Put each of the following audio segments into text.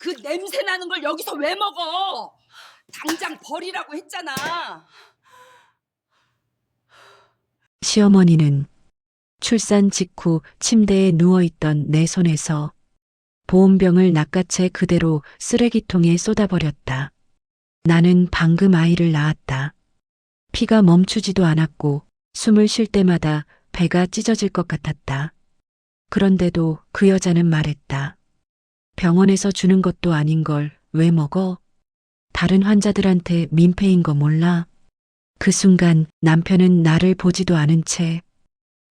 그 냄새 나는 걸 여기서 왜 먹어? 당장 버리라고 했잖아. 시어머니는 출산 직후 침대에 누워있던 내 손에서 보온병을 낚아채 그대로 쓰레기통에 쏟아버렸다. 나는 방금 아이를 낳았다. 피가 멈추지도 않았고 숨을 쉴 때마다 배가 찢어질 것 같았다. 그런데도 그 여자는 말했다. 병원에서 주는 것도 아닌 걸 왜 먹어? 다른 환자들한테 민폐인 거 몰라? 그 순간 남편은 나를 보지도 않은 채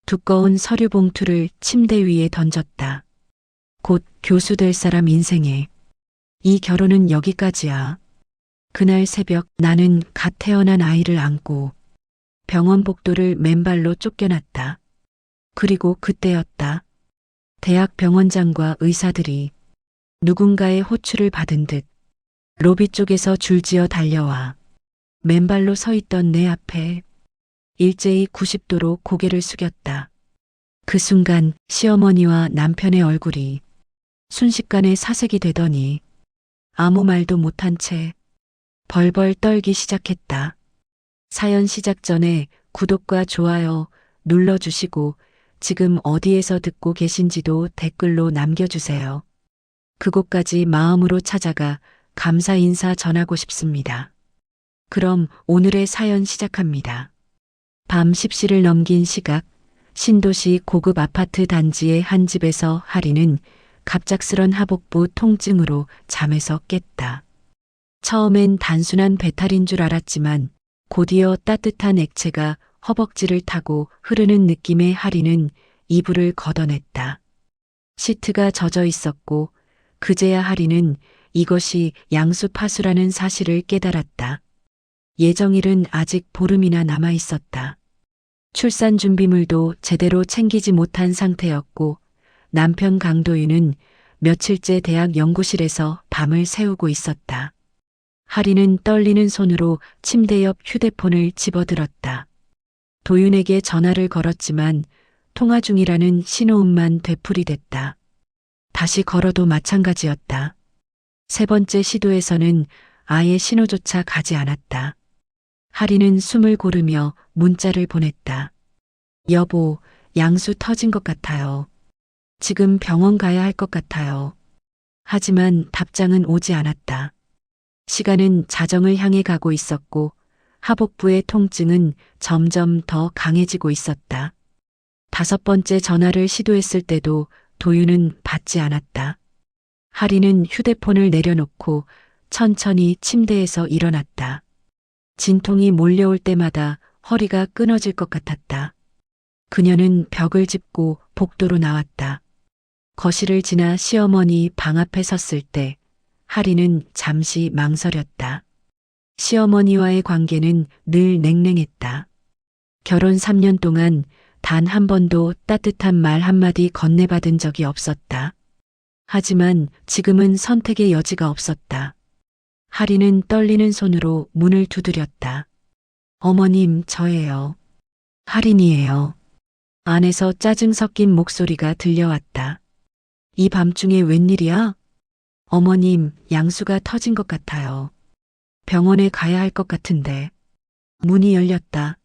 두꺼운 서류 봉투를 침대 위에 던졌다. 곧 교수 될 사람 인생에 이 결혼은 여기까지야. 그날 새벽 나는 갓 태어난 아이를 안고 병원 복도를 맨발로 쫓겨났다. 그리고 그때였다. 대학 병원장과 의사들이 누군가의 호출을 받은 듯 로비 쪽에서 줄지어 달려와 맨발로 서 있던 내 앞에 일제히 90도로 고개를 숙였다. 그 순간 시어머니와 남편의 얼굴이 순식간에 사색이 되더니 아무 말도 못한 채 벌벌 떨기 시작했다. 사연 시작 전에 구독과 좋아요 눌러주시고 지금 어디에서 듣고 계신지도 댓글로 남겨주세요. 그곳까지 마음으로 찾아가 감사 인사 전하고 싶습니다. 그럼 오늘의 사연 시작합니다. 밤 10시를 넘긴 시각, 신도시 고급 아파트 단지의 한 집에서 하리는 갑작스런 하복부 통증으로 잠에서 깼다. 처음엔 단순한 배탈인 줄 알았지만 곧이어 따뜻한 액체가 허벅지를 타고 흐르는 느낌의 하리는 이불을 걷어냈다. 시트가 젖어 있었고 그제야 하리는 이것이 양수파수라는 사실을 깨달았다. 예정일은 아직 보름이나 남아 있었다. 출산 준비물도 제대로 챙기지 못한 상태였고 남편 강도윤은 며칠째 대학 연구실에서 밤을 새우고 있었다. 하리는 떨리는 손으로 침대 옆 휴대폰을 집어들었다. 도윤에게 전화를 걸었지만 통화 중이라는 신호음만 되풀이됐다. 다시 걸어도 마찬가지였다. 세 번째 시도에서는 아예 신호조차 가지 않았다. 하리는 숨을 고르며 문자를 보냈다. 여보, 양수 터진 것 같아요. 지금 병원 가야 할 것 같아요. 하지만 답장은 오지 않았다. 시간은 자정을 향해 가고 있었고 하복부의 통증은 점점 더 강해지고 있었다. 5번째 전화를 시도했을 때도 도윤은 받지 않았다. 하리는 휴대폰을 내려놓고 천천히 침대에서 일어났다. 진통이 몰려올 때마다 허리가 끊어질 것 같았다. 그녀는 벽을 짚고 복도로 나왔다. 거실을 지나 시어머니 방 앞에 섰을 때 하리는 잠시 망설였다. 시어머니와의 관계는 늘 냉랭했다. 결혼 3년 동안 단 한 번도 따뜻한 말 한마디 건네받은 적이 없었다. 하지만 지금은 선택의 여지가 없었다. 하리는 떨리는 손으로 문을 두드렸다. 어머님, 저예요. 하린이에요. 안에서 짜증 섞인 목소리가 들려왔다. 이 밤중에 웬일이야? 어머님, 양수가 터진 것 같아요. 병원에 가야 할 것 같은데. 문이 열렸다.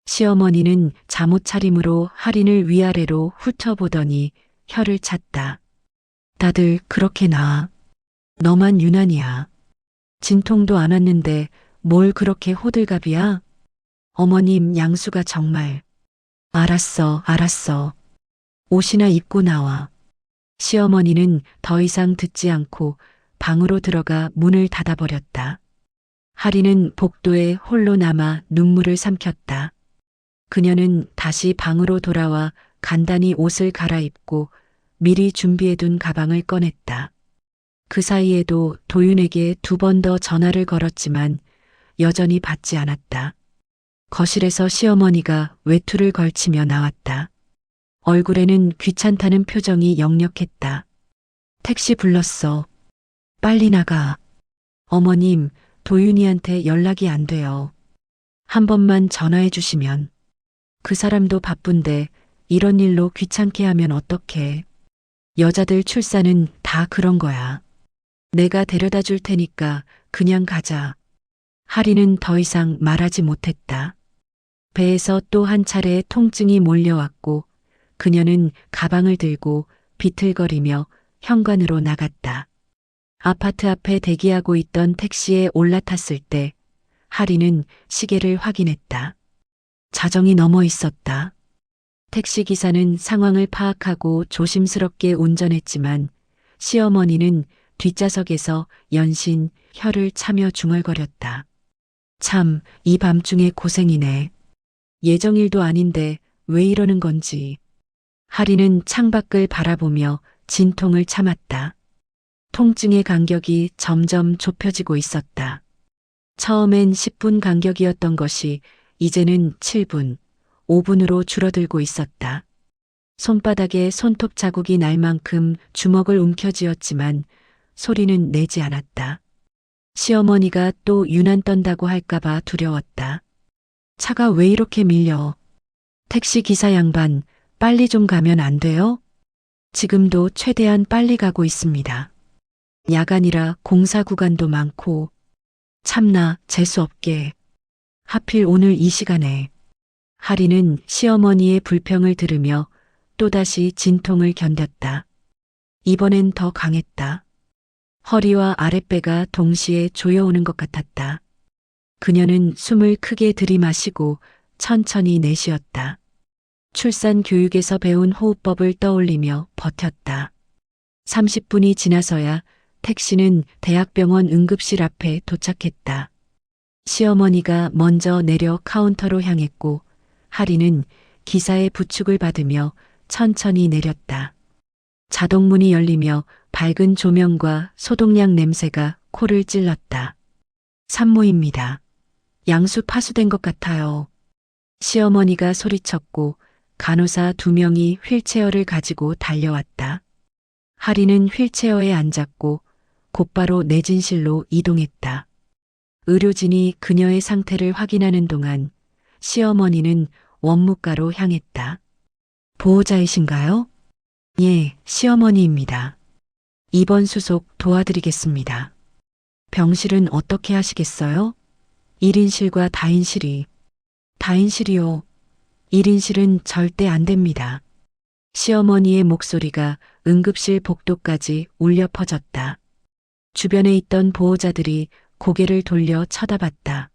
시어머니는 잠옷 차림으로 하린을 위아래로 훑어보더니 혀를 찼다. 다들 그렇게 나아. 너만 유난이야. 진통도 안 왔는데 뭘 그렇게 호들갑이야? 어머님, 양수가 정말. 알았어, 알았어. 옷이나 입고 나와. 시어머니는 더 이상 듣지 않고 방으로 들어가 문을 닫아버렸다. 하리는 복도에 홀로 남아 눈물을 삼켰다. 그녀는 다시 방으로 돌아와 간단히 옷을 갈아입고 미리 준비해둔 가방을 꺼냈다. 그 사이에도 도윤에게 2번 더 전화를 걸었지만 여전히 받지 않았다. 거실에서 시어머니가 외투를 걸치며 나왔다. 얼굴에는 귀찮다는 표정이 역력했다. 택시 불렀어. 빨리 나가. 어머님, 도윤이한테 연락이 안 돼요. 한 번만 전화해 주시면. 그 사람도 바쁜데 이런 일로 귀찮게 하면 어떡해. 여자들 출산은 다 그런 거야. 내가 데려다 줄 테니까 그냥 가자. 하리는 더 이상 말하지 못했다. 배에서 또 한 차례 통증이 몰려왔고 그녀는 가방을 들고 비틀거리며 현관으로 나갔다. 아파트 앞에 대기하고 있던 택시에 올라탔을 때 하리는 시계를 확인했다. 자정이 넘어 있었다. 택시기사는 상황을 파악하고 조심스럽게 운전했지만 시어머니는 뒷좌석에서 연신 혀를 차며 중얼거렸다. 참, 이 밤중에 고생이네. 예정일도 아닌데 왜 이러는 건지. 하리는 창밖을 바라보며 진통을 참았다. 통증의 간격이 점점 좁혀지고 있었다. 처음엔 10분 간격이었던 것이 이제는 7분, 5분으로 줄어들고 있었다. 손바닥에 손톱 자국이 날 만큼 주먹을 움켜쥐었지만 소리는 내지 않았다. 시어머니가 또 유난 떤다고 할까봐 두려웠다. 차가 왜 이렇게 밀려? 택시 기사 양반, 빨리 좀 가면 안 돼요? 지금도 최대한 빨리 가고 있습니다. 야간이라 공사 구간도 많고, 참나 재수없게. 하필 오늘 이 시간에. 하리는 시어머니의 불평을 들으며 또다시 진통을 견뎠다. 이번엔 더 강했다. 허리와 아랫배가 동시에 조여오는 것 같았다. 그녀는 숨을 크게 들이마시고 천천히 내쉬었다. 출산 교육에서 배운 호흡법을 떠올리며 버텼다. 30분이 지나서야 택시는 대학병원 응급실 앞에 도착했다. 시어머니가 먼저 내려 카운터로 향했고 하리는 기사의 부축을 받으며 천천히 내렸다. 자동문이 열리며 밝은 조명과 소독약 냄새가 코를 찔렀다. 산모입니다. 양수 파수된 것 같아요. 시어머니가 소리쳤고 간호사 2명이 휠체어를 가지고 달려왔다. 하리는 휠체어에 앉았고 곧바로 내진실로 이동했다. 의료진이 그녀의 상태를 확인하는 동안 시어머니는 원무과로 향했다. 보호자이신가요? 예, 시어머니입니다. 입원 수속 도와드리겠습니다. 병실은 어떻게 하시겠어요? 1인실과 다인실이. 다인실이요. 1인실은 절대 안 됩니다. 시어머니의 목소리가 응급실 복도까지 울려 퍼졌다. 주변에 있던 보호자들이 고개를 돌려 쳐다봤다.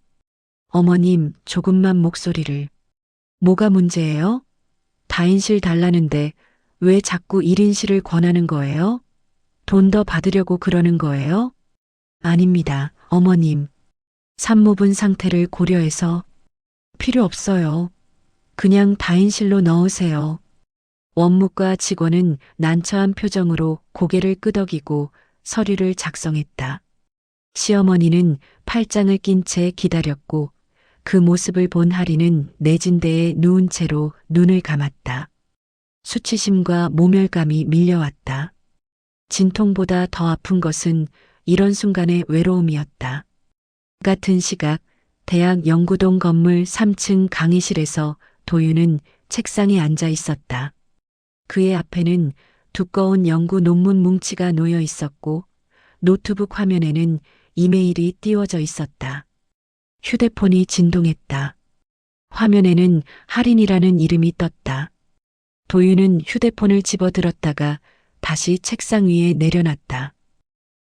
어머님, 조금만 목소리를. 뭐가 문제예요? 다인실 달라는데 왜 자꾸 1인실을 권하는 거예요? 돈 더 받으려고 그러는 거예요? 아닙니다, 어머님. 산모분 상태를 고려해서 필요 없어요. 그냥 다인실로 넣으세요. 원무과 직원은 난처한 표정으로 고개를 끄덕이고 서류를 작성했다. 시어머니는 팔짱을 낀 채 기다렸고 그 모습을 본 하리는 내진대에 누운 채로 눈을 감았다. 수치심과 모멸감이 밀려왔다. 진통보다 더 아픈 것은 이런 순간의 외로움이었다. 같은 시각 대학 연구동 건물 3층 강의실에서 도윤은 책상에 앉아 있었다. 그의 앞에는 두꺼운 연구 논문 뭉치가 놓여 있었고 노트북 화면에는 이메일이 띄워져 있었다. 휴대폰이 진동했다. 화면에는 할인이라는 이름이 떴다. 도윤은 휴대폰을 집어들었다가 다시 책상 위에 내려놨다.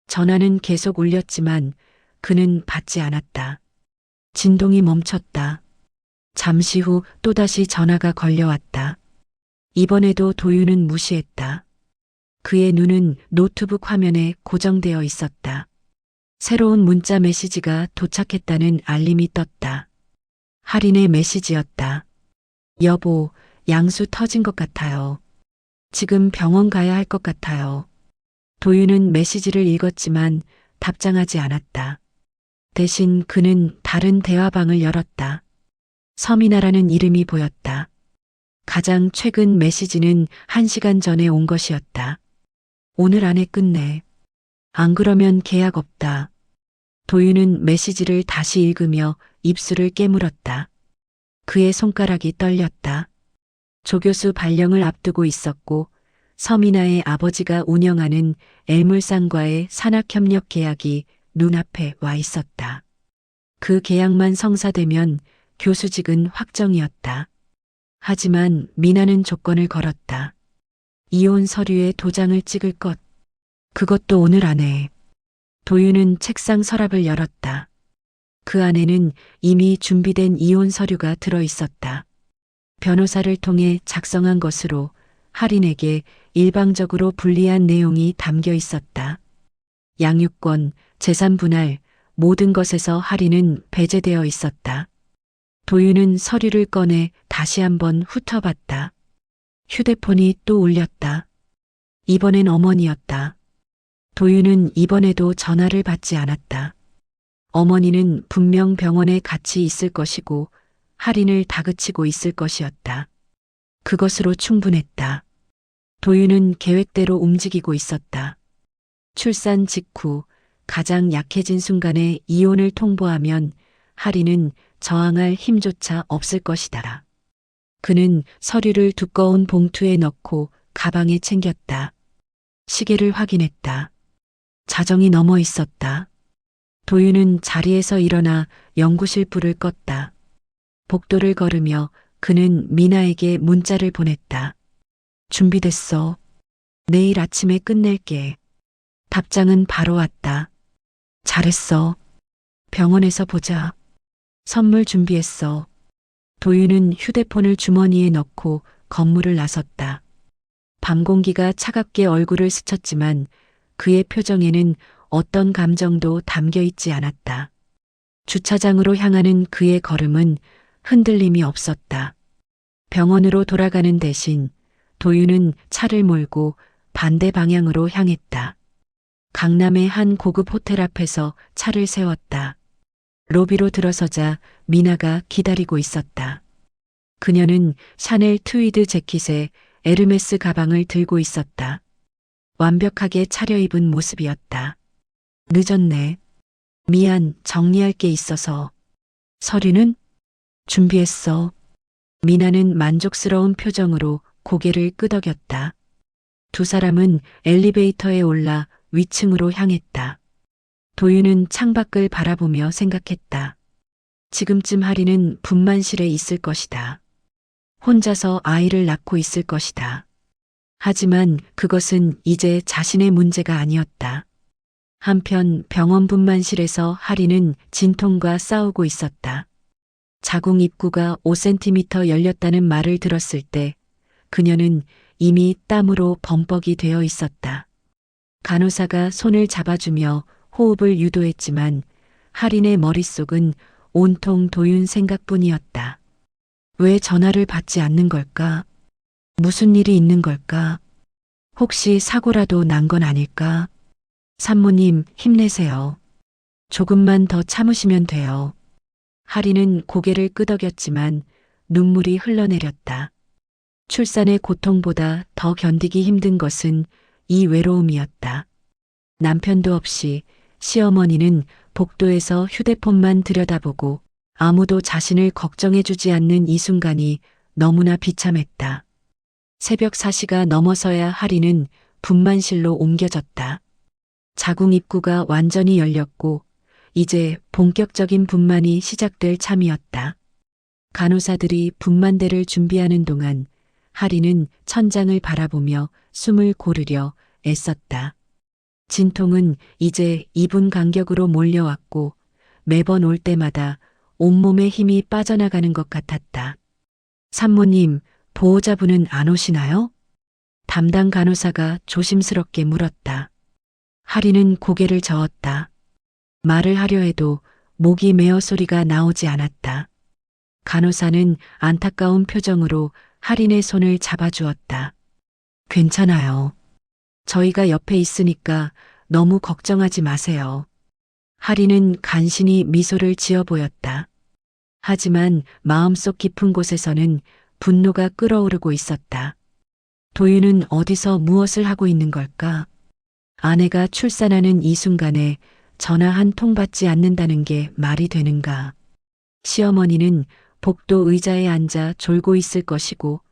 전화는 계속 울렸지만 그는 받지 않았다. 진동이 멈췄다. 잠시 후 또다시 전화가 걸려왔다. 이번에도 도윤은 무시했다. 그의 눈은 노트북 화면에 고정되어 있었다. 새로운 문자 메시지가 도착했다는 알림이 떴다. 할인의 메시지였다. 여보, 양수 터진 것 같아요. 지금 병원 가야 할 것 같아요. 도윤은 메시지를 읽었지만 답장하지 않았다. 대신 그는 다른 대화방을 열었다. 서민아라는 이름이 보였다. 가장 최근 메시지는 1시간 전에 온 것이었다. 오늘 안에 끝내. 안 그러면 계약 없다. 도윤은 메시지를 다시 읽으며 입술을 깨물었다. 그의 손가락이 떨렸다. 조교수 발령을 앞두고 있었고 서민아의 아버지가 운영하는 애물상과의 산학협력 계약이 눈앞에 와 있었다. 그 계약만 성사되면 교수직은 확정이었다. 하지만 미나는 조건을 걸었다. 이혼 서류에 도장을 찍을 것. 그것도 오늘 안에. 도윤은 책상 서랍을 열었다. 그 안에는 이미 준비된 이혼 서류가 들어 있었다. 변호사를 통해 작성한 것으로 할인에게 일방적으로 불리한 내용이 담겨 있었다. 양육권, 재산 분할, 모든 것에서 할인은 배제되어 있었다. 도윤은 서류를 꺼내 다시 한번 훑어봤다. 휴대폰이 또 울렸다. 이번엔 어머니였다. 도윤은 이번에도 전화를 받지 않았다. 어머니는 분명 병원에 같이 있을 것이고 할인을 다그치고 있을 것이었다. 그것으로 충분했다. 도윤은 계획대로 움직이고 있었다. 출산 직후 가장 약해진 순간에 이혼을 통보하면 할인은 저항할 힘조차 없을 것이다. 그는 서류를 두꺼운 봉투에 넣고 가방에 챙겼다. 시계를 확인했다. 자정이 넘어 있었다. 도윤은 자리에서 일어나 연구실 불을 껐다. 복도를 걸으며 그는 미나에게 문자를 보냈다. 준비됐어. 내일 아침에 끝낼게. 답장은 바로 왔다. 잘했어. 병원에서 보자. 선물 준비했어. 도윤은 휴대폰을 주머니에 넣고 건물을 나섰다. 밤 공기가 차갑게 얼굴을 스쳤지만 그의 표정에는 어떤 감정도 담겨 있지 않았다. 주차장으로 향하는 그의 걸음은 흔들림이 없었다. 병원으로 돌아가는 대신 도윤은 차를 몰고 반대 방향으로 향했다. 강남의 한 고급 호텔 앞에서 차를 세웠다. 로비로 들어서자 미나가 기다리고 있었다. 그녀는 샤넬 트위드 재킷에 에르메스 가방을 들고 있었다. 완벽하게 차려입은 모습이었다. 늦었네. 미안, 정리할 게 있어서. 서류는? 준비했어. 미나는 만족스러운 표정으로 고개를 끄덕였다. 두 사람은 엘리베이터에 올라 위층으로 향했다. 도윤은 창밖을 바라보며 생각했다. 지금쯤 할인은 분만실에 있을 것이다. 혼자서 아이를 낳고 있을 것이다. 하지만 그것은 이제 자신의 문제가 아니었다. 한편 병원 분만실에서 할인은 진통과 싸우고 있었다. 자궁 입구가 5cm 열렸다는 말을 들었을 때 그녀는 이미 땀으로 범벅이 되어 있었다. 간호사가 손을 잡아주며 호흡을 유도했지만 할인의 머릿속은 온통 도윤 생각뿐이었다. 왜 전화를 받지 않는 걸까? 무슨 일이 있는 걸까? 혹시 사고라도 난 건 아닐까? 산모님, 힘내세요. 조금만 더 참으시면 돼요. 할인은 고개를 끄덕였지만 눈물이 흘러내렸다. 출산의 고통보다 더 견디기 힘든 것은 이 외로움이었다. 남편도 없이 시어머니는 복도에서 휴대폰만 들여다보고 아무도 자신을 걱정해주지 않는 이 순간이 너무나 비참했다. 새벽 4시가 넘어서야 할인은 분만실로 옮겨졌다. 자궁 입구가 완전히 열렸고 이제 본격적인 분만이 시작될 참이었다. 간호사들이 분만대를 준비하는 동안 할인은 천장을 바라보며 숨을 고르려 애썼다. 진통은 이제 2분 간격으로 몰려왔고 매번 올 때마다 온몸에 힘이 빠져나가는 것 같았다. 산모님, 보호자분은 안 오시나요? 담당 간호사가 조심스럽게 물었다. 할인은 고개를 저었다. 말을 하려 해도 목이 메어 소리가 나오지 않았다. 간호사는 안타까운 표정으로 할인의 손을 잡아주었다. 괜찮아요. 저희가 옆에 있으니까 너무 걱정하지 마세요. 할인은 간신히 미소를 지어 보였다. 하지만 마음속 깊은 곳에서는 분노가 끓어오르고 있었다. 도윤은 어디서 무엇을 하고 있는 걸까? 아내가 출산하는 이 순간에 전화 한 통 받지 않는다는 게 말이 되는가? 시어머니는 복도 의자에 앉아 졸고 있을 것이고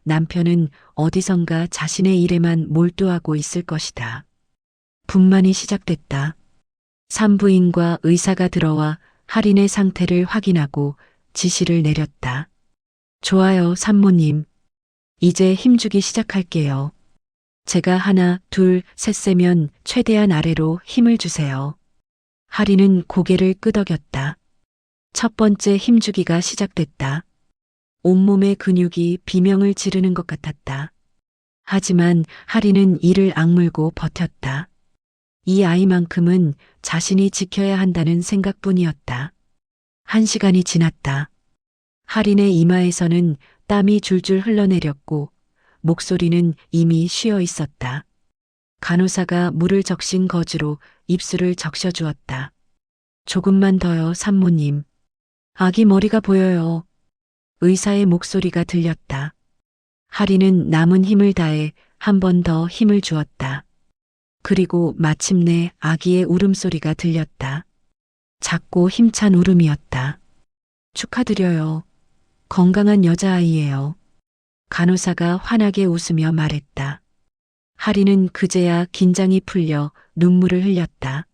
남편은 어디선가 자신의 일에만 몰두하고 있을 것이다. 분만이 시작됐다. 산부인과 의사가 들어와 할인의 상태를 확인하고 지시를 내렸다. 좋아요, 산모님. 이제 힘주기 시작할게요. 제가 하나, 둘, 셋 세면 최대한 아래로 힘을 주세요. 할인은 고개를 끄덕였다. 첫 번째 힘주기가 시작됐다. 온몸의 근육이 비명을 지르는 것 같았다. 하지만 할인은 이를 악물고 버텼다. 이 아이만큼은 자신이 지켜야 한다는 생각뿐이었다. 1시간이 지났다. 할인의 이마에서는 땀이 줄줄 흘러내렸고 목소리는 이미 쉬어 있었다. 간호사가 물을 적신 거즈로 입술을 적셔주었다. 조금만 더요, 산모님. 아기 머리가 보여요. 의사의 목소리가 들렸다. 할인은 남은 힘을 다해 한 번 더 힘을 주었다. 그리고 마침내 아기의 울음소리가 들렸다. 작고 힘찬 울음이었다. 축하드려요. 건강한 여자아이예요. 간호사가 환하게 웃으며 말했다. 할인은 그제야 긴장이 풀려 눈물을 흘렸다.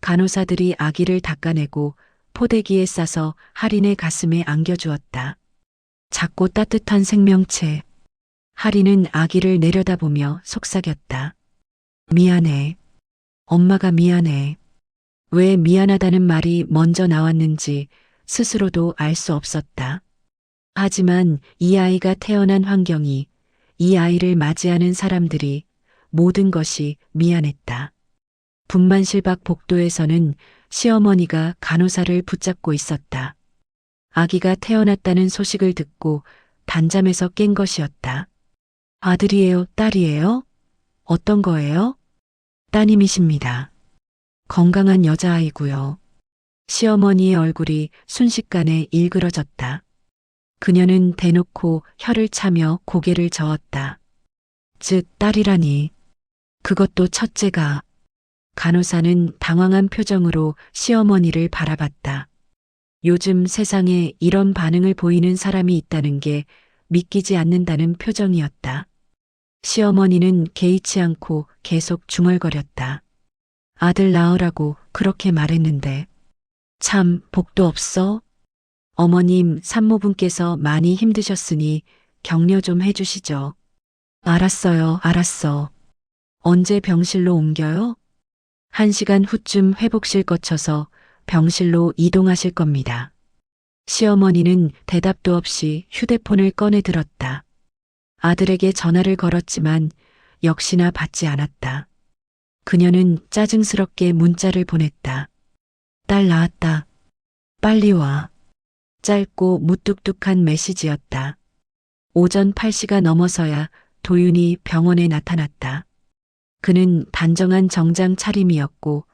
간호사들이 아기를 닦아내고 포대기에 싸서 할인의 가슴에 안겨주었다. 작고 따뜻한 생명체. 할인은 아기를 내려다보며 속삭였다. 미안해. 엄마가 미안해. 왜 미안하다는 말이 먼저 나왔는지 스스로도 알 수 없었다. 하지만 이 아이가 태어난 환경이, 이 아이를 맞이하는 사람들이 모든 것이 미안했다. 분만실 밖 복도에서는 시어머니가 간호사를 붙잡고 있었다. 아기가 태어났다는 소식을 듣고 단잠에서 깬 것이었다. 아들이에요, 딸이에요? 어떤 거예요? 따님이십니다. 건강한 여자아이고요. 시어머니의 얼굴이 순식간에 일그러졌다. 그녀는 대놓고 혀를 차며 고개를 저었다. 즉, 딸이라니. 그것도 첫째가. 간호사는 당황한 표정으로 시어머니를 바라봤다. 요즘 세상에 이런 반응을 보이는 사람이 있다는 게 믿기지 않는다는 표정이었다. 시어머니는 개의치 않고 계속 중얼거렸다. 아들 낳으라고 그렇게 말했는데. 참, 복도 없어? 어머님, 산모분께서 많이 힘드셨으니 격려 좀 해주시죠. 알았어요, 알았어. 언제 병실로 옮겨요? 1시간 후쯤 회복실 거쳐서 병실로 이동하실 겁니다. 시어머니는 대답도 없이 휴대폰을 꺼내 들었다. 아들에게 전화를 걸었지만 역시나 받지 않았다. 그녀는 짜증스럽게 문자를 보냈다. 딸 낳았다. 빨리 와. 짧고 무뚝뚝한 메시지였다. 오전 8시가 넘어서야 도윤이 병원에 나타났다. 그는 단정한 정장 차림이었고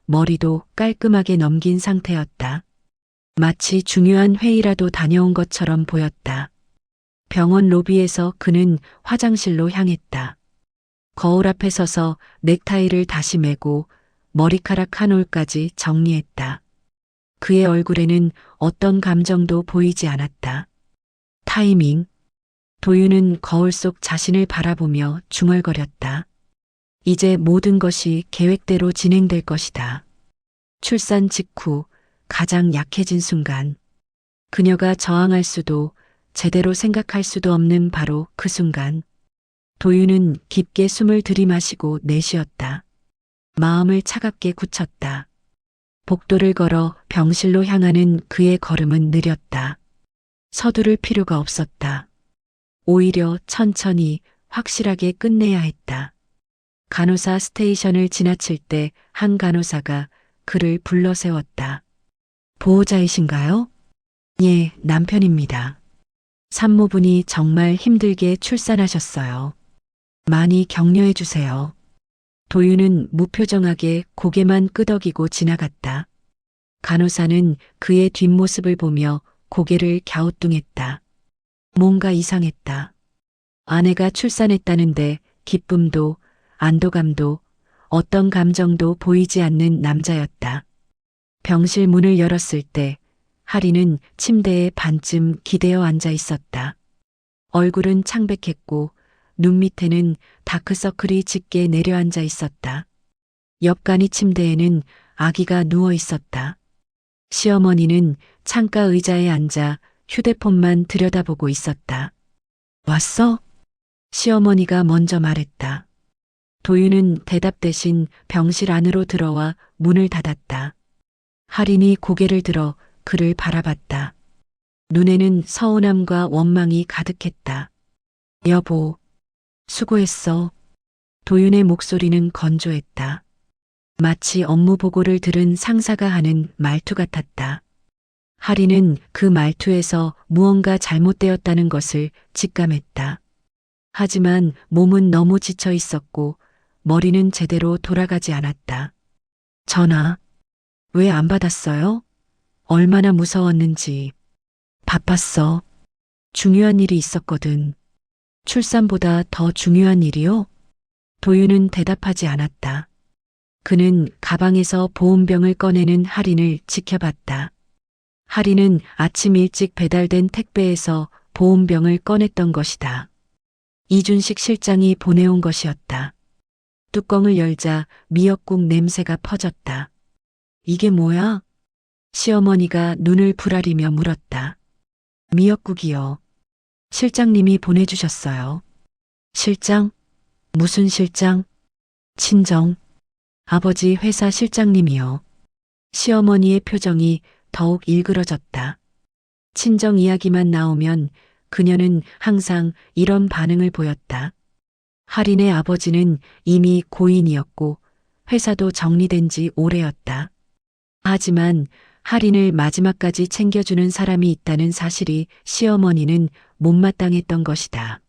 머리도 깔끔하게 넘긴 상태였다. 마치 중요한 회의라도 다녀온 것처럼 보였다. 병원 로비에서 그는 화장실로 향했다. 거울 앞에 서서 넥타이를 다시 매고 머리카락 한 올까지 정리했다. 그의 얼굴에는 어떤 감정도 보이지 않았다. 타이밍. 도윤은 거울 속 자신을 바라보며 중얼거렸다. 이제 모든 것이 계획대로 진행될 것이다. 출산 직후 가장 약해진 순간. 그녀가 저항할 수도 제대로 생각할 수도 없는 바로 그 순간. 도윤은 깊게 숨을 들이마시고 내쉬었다. 마음을 차갑게 굳혔다. 복도를 걸어 병실로 향하는 그의 걸음은 느렸다. 서두를 필요가 없었다. 오히려 천천히 확실하게 끝내야 했다. 간호사 스테이션을 지나칠 때 한 간호사가 그를 불러 세웠다. 보호자이신가요? 예, 남편입니다. 산모분이 정말 힘들게 출산하셨어요. 많이 격려해 주세요. 도윤은 무표정하게 고개만 끄덕이고 지나갔다. 간호사는 그의 뒷모습을 보며 고개를 갸우뚱했다. 뭔가 이상했다. 아내가 출산했다는데 기쁨도 안도감도 어떤 감정도 보이지 않는 남자였다. 병실 문을 열었을 때 하리는 침대에 반쯤 기대어 앉아 있었다. 얼굴은 창백했고 눈 밑에는 다크서클이 짙게 내려앉아 있었다. 옆간이 침대에는 아기가 누워 있었다. 시어머니는 창가 의자에 앉아 휴대폰만 들여다보고 있었다. 왔어? 시어머니가 먼저 말했다. 도윤은 대답 대신 병실 안으로 들어와 문을 닫았다. 할인이 고개를 들어 그를 바라봤다. 눈에는 서운함과 원망이 가득했다. 여보, 수고했어. 도윤의 목소리는 건조했다. 마치 업무 보고를 들은 상사가 하는 말투 같았다. 할인은 그 말투에서 무언가 잘못되었다는 것을 직감했다. 하지만 몸은 너무 지쳐 있었고 머리는 제대로 돌아가지 않았다. 전화, 왜 안 받았어요? 얼마나 무서웠는지. 바빴어. 중요한 일이 있었거든. 출산보다 더 중요한 일이요? 도윤은 대답하지 않았다. 그는 가방에서 보온병을 꺼내는 할인을 지켜봤다. 할인은 아침 일찍 배달된 택배에서 보온병을 꺼냈던 것이다. 이준식 실장이 보내온 것이었다. 뚜껑을 열자 미역국 냄새가 퍼졌다. 이게 뭐야? 시어머니가 눈을 부라리며 물었다. 미역국이요. 실장님이 보내주셨어요. 실장? 무슨 실장? 친정. 아버지 회사 실장님이요. 시어머니의 표정이 더욱 일그러졌다. 친정 이야기만 나오면 그녀는 항상 이런 반응을 보였다. 할인의 아버지는 이미 고인이었고 회사도 정리된 지 오래였다. 하지만 할인을 마지막까지 챙겨주는 사람이 있다는 사실이 시어머니는 못마땅했던 것이다.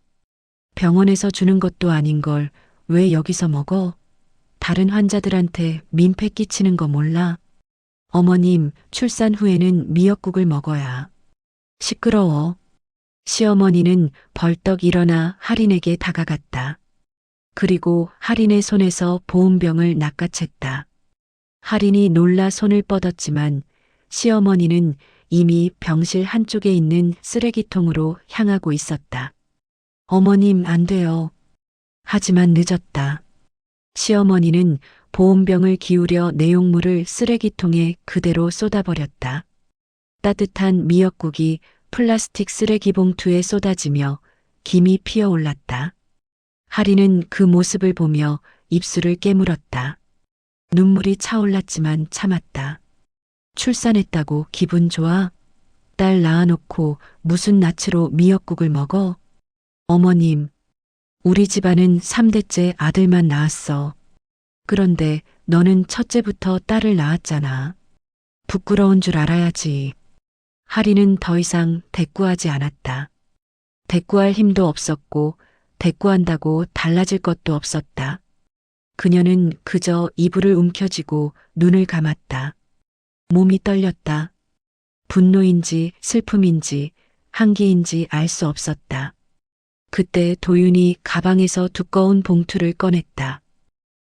병원에서 주는 것도 아닌 걸 왜 여기서 먹어? 다른 환자들한테 민폐 끼치는 거 몰라? 어머님, 출산 후에는 미역국을 먹어야. 시끄러워. 시어머니는 벌떡 일어나 할인에게 다가갔다. 그리고 할인의 손에서 보온병을 낚아챘다. 할인이 놀라 손을 뻗었지만 시어머니는 이미 병실 한쪽에 있는 쓰레기통으로 향하고 있었다. 어머님, 안 돼요. 하지만 늦었다. 시어머니는 보온병을 기울여 내용물을 쓰레기통에 그대로 쏟아버렸다. 따뜻한 미역국이 플라스틱 쓰레기 봉투에 쏟아지며 김이 피어올랐다. 할인은 그 모습을 보며 입술을 깨물었다. 눈물이 차올랐지만 참았다. 출산했다고 기분 좋아? 딸 낳아놓고 무슨 낯으로 미역국을 먹어? 어머님, 우리 집안은 3대째 아들만 낳았어. 그런데 너는 첫째부터 딸을 낳았잖아. 부끄러운 줄 알아야지. 할인은 더 이상 대꾸하지 않았다. 대꾸할 힘도 없었고 대꾸한다고 달라질 것도 없었다. 그녀는 그저 이불을 움켜쥐고 눈을 감았다. 몸이 떨렸다. 분노인지 슬픔인지 한기인지 알 수 없었다. 그때 도윤이 가방에서 두꺼운 봉투를 꺼냈다.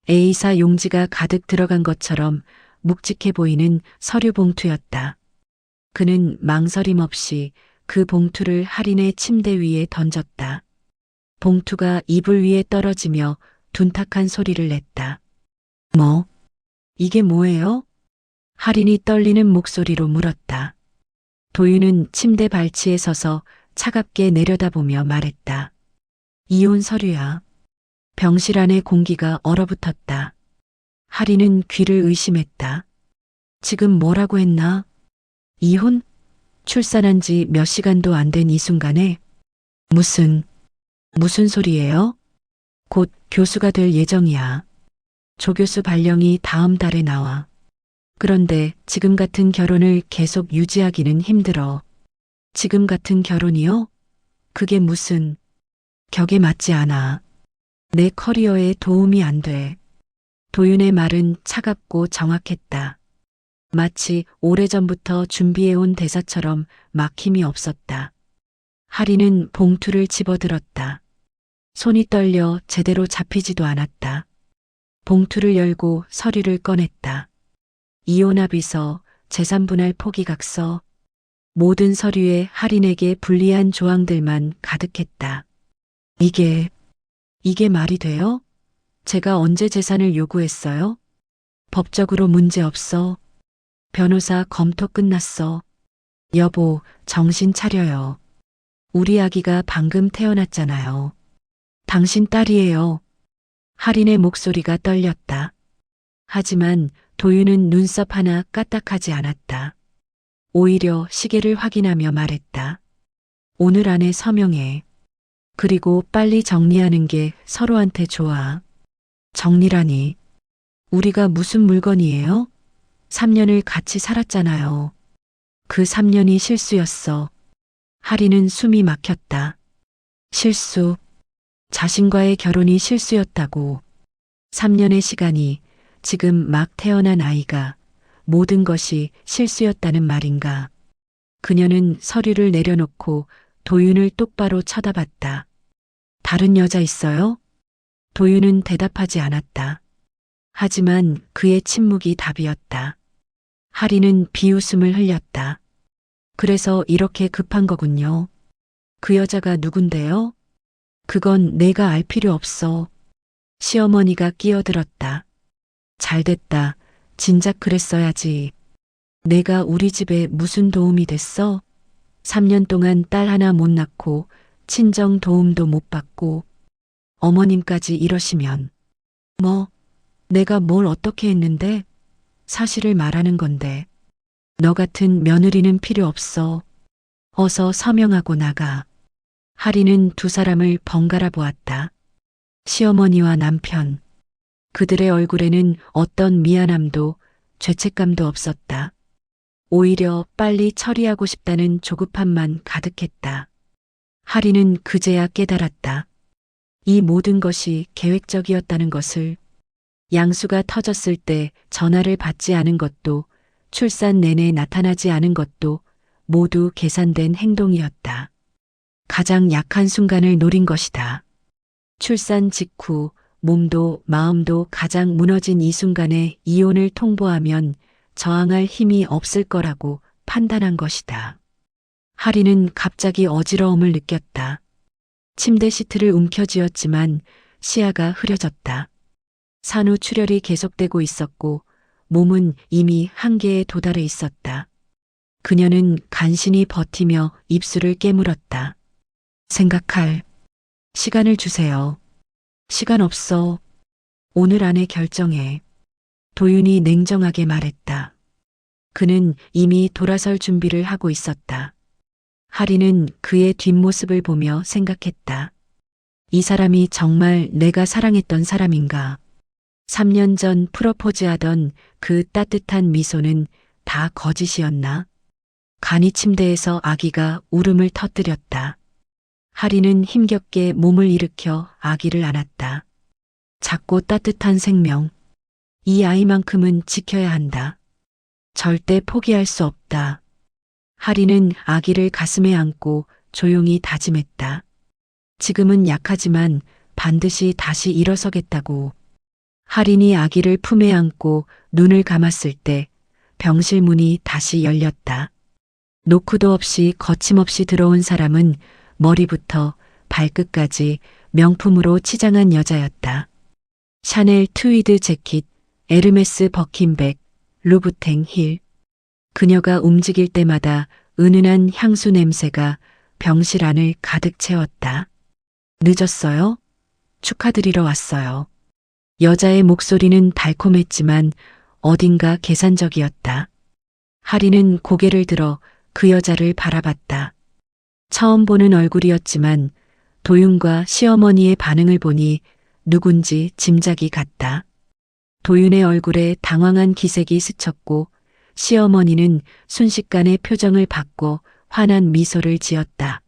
A사 용지가 가득 들어간 것처럼 묵직해 보이는 서류 봉투였다. 그는 망설임 없이 그 봉투를 할인의 침대 위에 던졌다. 봉투가 이불 위에 떨어지며 둔탁한 소리를 냈다. 뭐? 이게 뭐예요? 할인이 떨리는 목소리로 물었다. 도윤은 침대 발치에 서서 차갑게 내려다보며 말했다. 이혼 서류야. 병실 안의 공기가 얼어붙었다. 할인은 귀를 의심했다. 지금 뭐라고 했나? 이혼? 출산한 지 몇 시간도 안 된 이 순간에? 무슨 소리예요? 곧 교수가 될 예정이야. 조교수 발령이 다음 달에 나와. 그런데 지금 같은 결혼을 계속 유지하기는 힘들어. 지금 같은 결혼이요? 그게 무슨 격에 맞지 않아. 내 커리어에 도움이 안 돼. 도윤의 말은 차갑고 정확했다. 마치 오래전부터 준비해온 대사처럼 막힘이 없었다. 할인은 봉투를 집어들었다. 손이 떨려 제대로 잡히지도 않았다. 봉투를 열고 서류를 꺼냈다. 이혼합의서, 재산분할 포기각서. 모든 서류에 할인에게 불리한 조항들만 가득했다. 이게 말이 돼요? 제가 언제 재산을 요구했어요? 법적으로 문제 없어. 변호사 검토 끝났어. 여보, 정신 차려요. 우리 아기가 방금 태어났잖아요. 당신 딸이에요. 할인의 목소리가 떨렸다. 하지만 도윤은 눈썹 하나 까딱하지 않았다. 오히려 시계를 확인하며 말했다. 오늘 안에 서명해. 그리고 빨리 정리하는 게 서로한테 좋아. 정리라니. 우리가 무슨 물건이에요? 3년을 같이 살았잖아요. 그 3년이 실수였어. 할인은 숨이 막혔다. 실수. 자신과의 결혼이 실수였다고. 3년의 시간이, 지금 막 태어난 아이가, 모든 것이 실수였다는 말인가. 그녀는 서류를 내려놓고 도윤을 똑바로 쳐다봤다. 다른 여자 있어요? 도윤은 대답하지 않았다. 하지만 그의 침묵이 답이었다. 할인은 비웃음을 흘렸다. 그래서 이렇게 급한 거군요. 그 여자가 누군데요? 그건 내가 알 필요 없어. 시어머니가 끼어들었다. 잘됐다. 진작 그랬어야지. 내가 우리 집에 무슨 도움이 됐어? 3년 동안 딸 하나 못 낳고 친정 도움도 못 받고 어머님까지 이러시면 내가 뭘 어떻게 했는데? 사실을 말하는 건데. 너 같은 며느리는 필요 없어. 어서 서명하고 나가. 할인은 두 사람을 번갈아 보았다. 시어머니와 남편. 그들의 얼굴에는 어떤 미안함도 죄책감도 없었다. 오히려 빨리 처리하고 싶다는 조급함만 가득했다. 할인은 그제야 깨달았다. 이 모든 것이 계획적이었다는 것을. 양수가 터졌을 때 전화를 받지 않은 것도, 출산 내내 나타나지 않은 것도 모두 계산된 행동이었다. 가장 약한 순간을 노린 것이다. 출산 직후 몸도 마음도 가장 무너진 이 순간에 이혼을 통보하면 저항할 힘이 없을 거라고 판단한 것이다. 할인은 갑자기 어지러움을 느꼈다. 침대 시트를 움켜쥐었지만 시야가 흐려졌다. 산후 출혈이 계속되고 있었고 몸은 이미 한계에 도달해 있었다. 그녀는 간신히 버티며 입술을 깨물었다. 생각할 시간을 주세요. 시간 없어. 오늘 안에 결정해. 도윤이 냉정하게 말했다. 그는 이미 돌아설 준비를 하고 있었다. 할인은 그의 뒷모습을 보며 생각했다. 이 사람이 정말 내가 사랑했던 사람인가? 3년 전 프로포즈하던 그 따뜻한 미소는 다 거짓이었나? 간이 침대에서 아기가 울음을 터뜨렸다. 할인은 힘겹게 몸을 일으켜 아기를 안았다. 작고 따뜻한 생명. 이 아이만큼은 지켜야 한다. 절대 포기할 수 없다. 할인은 아기를 가슴에 안고 조용히 다짐했다. 지금은 약하지만 반드시 다시 일어서겠다고. 할인이 아기를 품에 안고 눈을 감았을 때 병실 문이 다시 열렸다. 노크도 없이 거침없이 들어온 사람은 머리부터 발끝까지 명품으로 치장한 여자였다. 샤넬 트위드 재킷, 에르메스 버킨백, 루부탱 힐. 그녀가 움직일 때마다 은은한 향수 냄새가 병실 안을 가득 채웠다. 늦었어요? 축하드리러 왔어요. 여자의 목소리는 달콤했지만 어딘가 계산적이었다. 할인은 고개를 들어 그 여자를 바라봤다. 처음 보는 얼굴이었지만 도윤과 시어머니의 반응을 보니 누군지 짐작이 갔다. 도윤의 얼굴에 당황한 기색이 스쳤고 시어머니는 순식간에 표정을 바꿔 환한 미소를 지었다.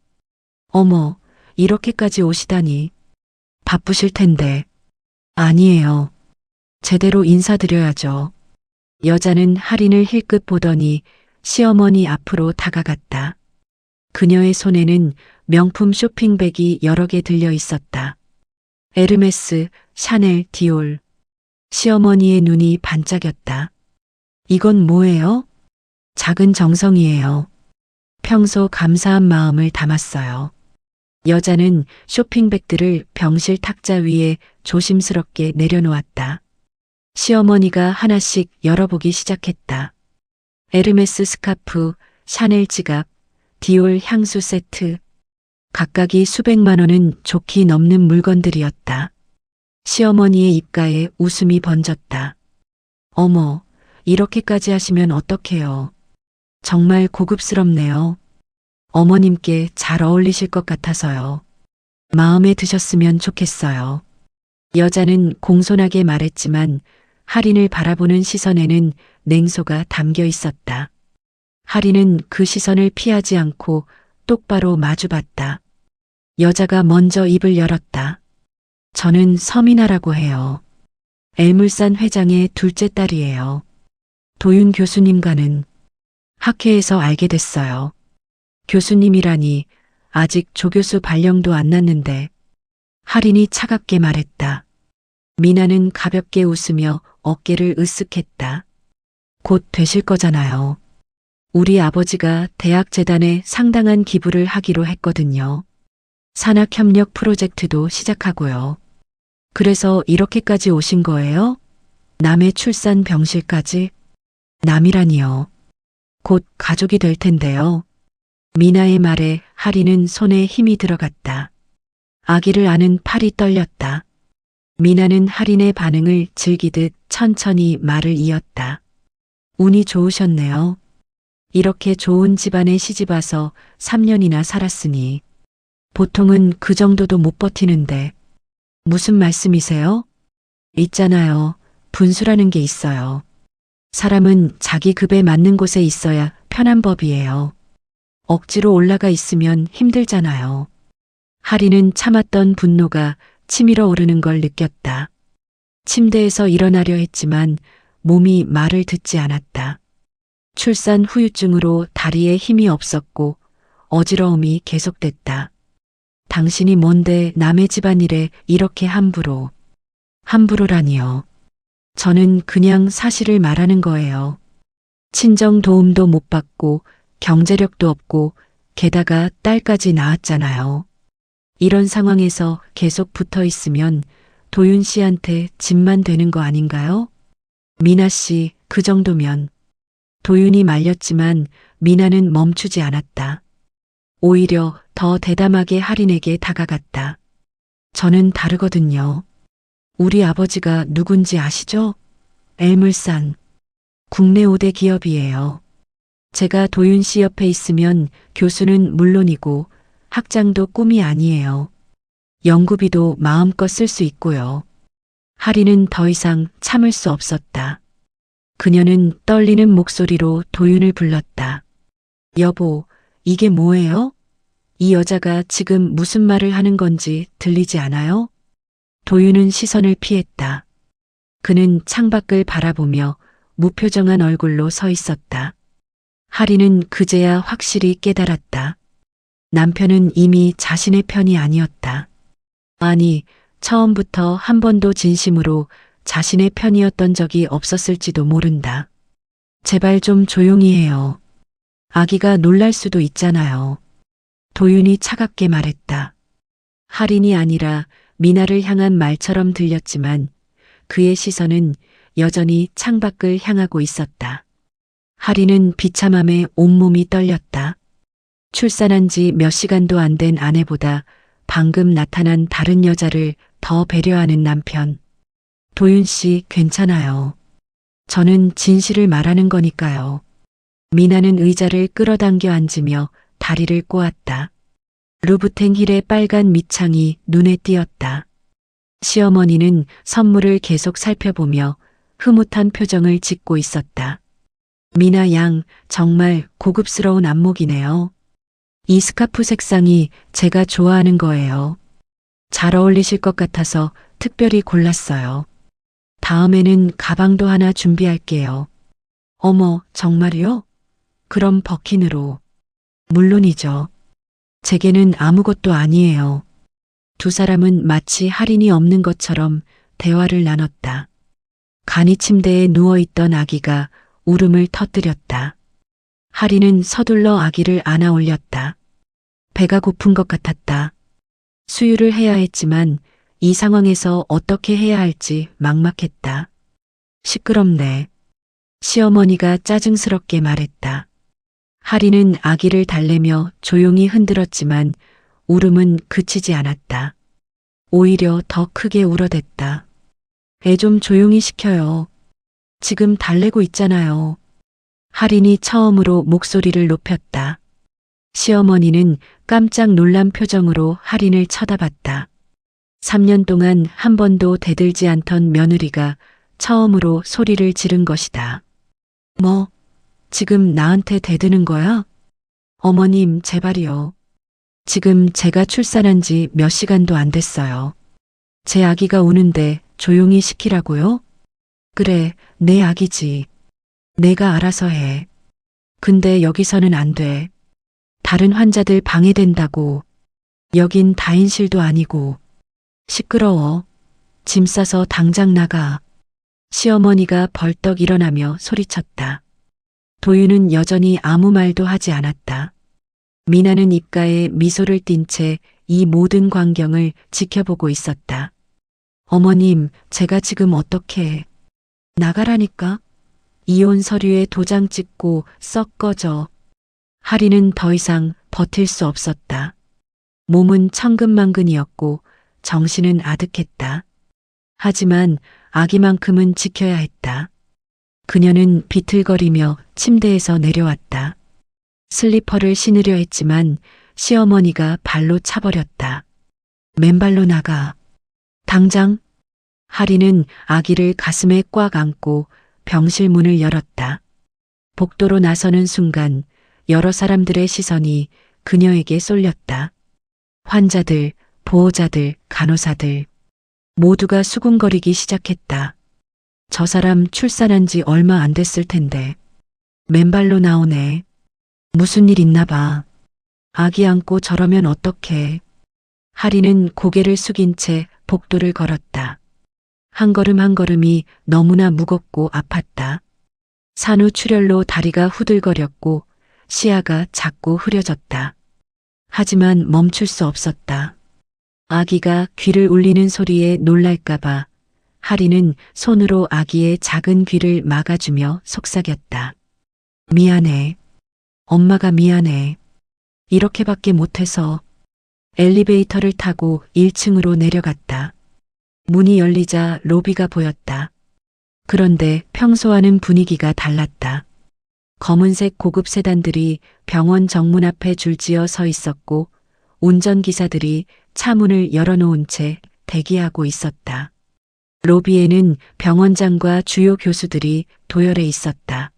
어머, 이렇게까지 오시다니. 바쁘실 텐데. 아니에요. 제대로 인사드려야죠. 여자는 할인을 힐끗 보더니 시어머니 앞으로 다가갔다. 그녀의 손에는 명품 쇼핑백이 여러 개 들려 있었다. 에르메스, 샤넬, 디올. 시어머니의 눈이 반짝였다. 이건 뭐예요? 작은 정성이에요. 평소 감사한 마음을 담았어요. 여자는 쇼핑백들을 병실 탁자 위에 조심스럽게 내려놓았다. 시어머니가 하나씩 열어보기 시작했다. 에르메스 스카프, 샤넬 지갑, 디올 향수 세트. 각각이 수백만 원은 좋게 넘는 물건들이었다. 시어머니의 입가에 웃음이 번졌다. 어머, 이렇게까지 하시면 어떡해요. 정말 고급스럽네요. 어머님께 잘 어울리실 것 같아서요. 마음에 드셨으면 좋겠어요. 여자는 공손하게 말했지만 할인을 바라보는 시선에는 냉소가 담겨 있었다. 할인은 그 시선을 피하지 않고 똑바로 마주봤다. 여자가 먼저 입을 열었다. 저는 서민아라고 해요. 엘물산 회장의 둘째 딸이에요. 도윤 교수님과는 학회에서 알게 됐어요. 교수님이라니 아직 조교수 발령도 안 났는데. 할인이 차갑게 말했다. 미나는 가볍게 웃으며 어깨를 으쓱했다. 곧 되실 거잖아요. 우리 아버지가 대학재단에 상당한 기부를 하기로 했거든요. 산학협력 프로젝트도 시작하고요. 그래서 이렇게까지 오신 거예요? 남의 출산 병실까지? 남이라니요. 곧 가족이 될 텐데요. 미나의 말에 할인은 손에 힘이 들어갔다. 아기를 안은 팔이 떨렸다. 미나는 할인의 반응을 즐기듯 천천히 말을 이었다. 운이 좋으셨네요. 이렇게 좋은 집안에 시집와서 3년이나 살았으니 보통은 그 정도도 못 버티는데. 무슨 말씀이세요? 있잖아요. 분수라는 게 있어요. 사람은 자기 급에 맞는 곳에 있어야 편한 법이에요. 억지로 올라가 있으면 힘들잖아요. 할인은 참았던 분노가 치밀어 오르는 걸 느꼈다. 침대에서 일어나려 했지만 몸이 말을 듣지 않았다. 출산 후유증으로 다리에 힘이 없었고 어지러움이 계속됐다. 당신이 뭔데 남의 집안일에 이렇게 함부로. 함부로라니요. 저는 그냥 사실을 말하는 거예요. 친정 도움도 못 받고 경제력도 없고 게다가 딸까지 낳았잖아요. 이런 상황에서 계속 붙어 있으면 도윤 씨한테 짐만 되는 거 아닌가요? 미나 씨, 그 정도면. 도윤이 말렸지만 미나는 멈추지 않았다. 오히려 더 대담하게 할인에게 다가갔다. 저는 다르거든요. 우리 아버지가 누군지 아시죠? 엘물산. 국내 5대 기업이에요. 제가 도윤 씨 옆에 있으면 교수는 물론이고 학장도 꿈이 아니에요. 연구비도 마음껏 쓸 수 있고요. 할인은 더 이상 참을 수 없었다. 그녀는 떨리는 목소리로 도윤을 불렀다. 여보, 이게 뭐예요? 이 여자가 지금 무슨 말을 하는 건지 들리지 않아요? 도윤은 시선을 피했다. 그는 창밖을 바라보며 무표정한 얼굴로 서 있었다. 할인은 그제야 확실히 깨달았다. 남편은 이미 자신의 편이 아니었다. 아니, 처음부터 한 번도 진심으로 자신의 편이었던 적이 없었을지도 모른다. 제발 좀 조용히 해요. 아기가 놀랄 수도 있잖아요. 도윤이 차갑게 말했다. 할인이 아니라 미나를 향한 말처럼 들렸지만 그의 시선은 여전히 창밖을 향하고 있었다. 할인은 비참함에 온몸이 떨렸다. 출산한 지 몇 시간도 안 된 아내보다 방금 나타난 다른 여자를 더 배려하는 남편. 도윤 씨, 괜찮아요. 저는 진실을 말하는 거니까요. 미나는 의자를 끌어당겨 앉으며 다리를 꼬았다. 루브탱 힐의 빨간 밑창이 눈에 띄었다. 시어머니는 선물을 계속 살펴보며 흐뭇한 표정을 짓고 있었다. 미나 양, 정말 고급스러운 안목이네요. 이 스카프 색상이 제가 좋아하는 거예요. 잘 어울리실 것 같아서 특별히 골랐어요. 다음에는 가방도 하나 준비할게요. 어머, 정말요? 그럼 버킨으로. 물론이죠. 제게는 아무것도 아니에요. 두 사람은 마치 할인이 없는 것처럼 대화를 나눴다. 간이 침대에 누워있던 아기가 울음을 터뜨렸다. 하리는 서둘러 아기를 안아 올렸다. 배가 고픈 것 같았다. 수유를 해야 했지만 이 상황에서 어떻게 해야 할지 막막했다. 시끄럽네. 시어머니가 짜증스럽게 말했다. 하리는 아기를 달래며 조용히 흔들었지만 울음은 그치지 않았다. 오히려 더 크게 울어댔다. 애 좀 조용히 시켜요. 지금 달래고 있잖아요. 할인이 처음으로 목소리를 높였다. 시어머니는 깜짝 놀란 표정으로 할인을 쳐다봤다. 3년 동안 한 번도 대들지 않던 며느리가 처음으로 소리를 지른 것이다. 뭐, 지금 나한테 대드는 거야? 어머님, 제발이요. 지금 제가 출산한 지 몇 시간도 안 됐어요. 제 아기가 우는데 조용히 시키라고요? 그래, 내 아기지. 내가 알아서 해. 근데 여기서는 안 돼. 다른 환자들 방해된다고. 여긴 다인실도 아니고. 시끄러워. 짐 싸서 당장 나가. 시어머니가 벌떡 일어나며 소리쳤다. 도윤은 여전히 아무 말도 하지 않았다. 미나는 입가에 미소를 띤 채 이 모든 광경을 지켜보고 있었다. 어머님, 제가 지금 어떻게 나가라니까? 이혼 서류에 도장 찍고 썩 꺼져. 하리는 더 이상 버틸 수 없었다. 몸은 천근만근이었고 정신은 아득했다. 하지만 아기만큼은 지켜야 했다. 그녀는 비틀거리며 침대에서 내려왔다. 슬리퍼를 신으려 했지만 시어머니가 발로 차버렸다. 맨발로 나가. 당장. 하리는 아기를 가슴에 꽉 안고 병실 문을 열었다. 복도로 나서는 순간 여러 사람들의 시선이 그녀에게 쏠렸다. 환자들, 보호자들, 간호사들 모두가 수군거리기 시작했다. 저 사람 출산한 지 얼마 안 됐을 텐데 맨발로 나오네. 무슨 일 있나 봐. 아기 안고 저러면 어떡해. 하리는 고개를 숙인 채 복도를 걸었다. 한 걸음 한 걸음이 너무나 무겁고 아팠다. 산후 출혈로 다리가 후들거렸고 시야가 자꾸 흐려졌다. 하지만 멈출 수 없었다. 아기가 귀를 울리는 소리에 놀랄까봐 하리는 손으로 아기의 작은 귀를 막아주며 속삭였다. 미안해. 엄마가 미안해. 이렇게밖에 못해서. 엘리베이터를 타고 1층으로 내려갔다. 문이 열리자 로비가 보였다. 그런데 평소와는 분위기가 달랐다. 검은색 고급 세단들이 병원 정문 앞에 줄지어 서 있었고 운전기사들이 차 문을 열어놓은 채 대기하고 있었다. 로비에는 병원장과 주요 교수들이 도열해 있었다.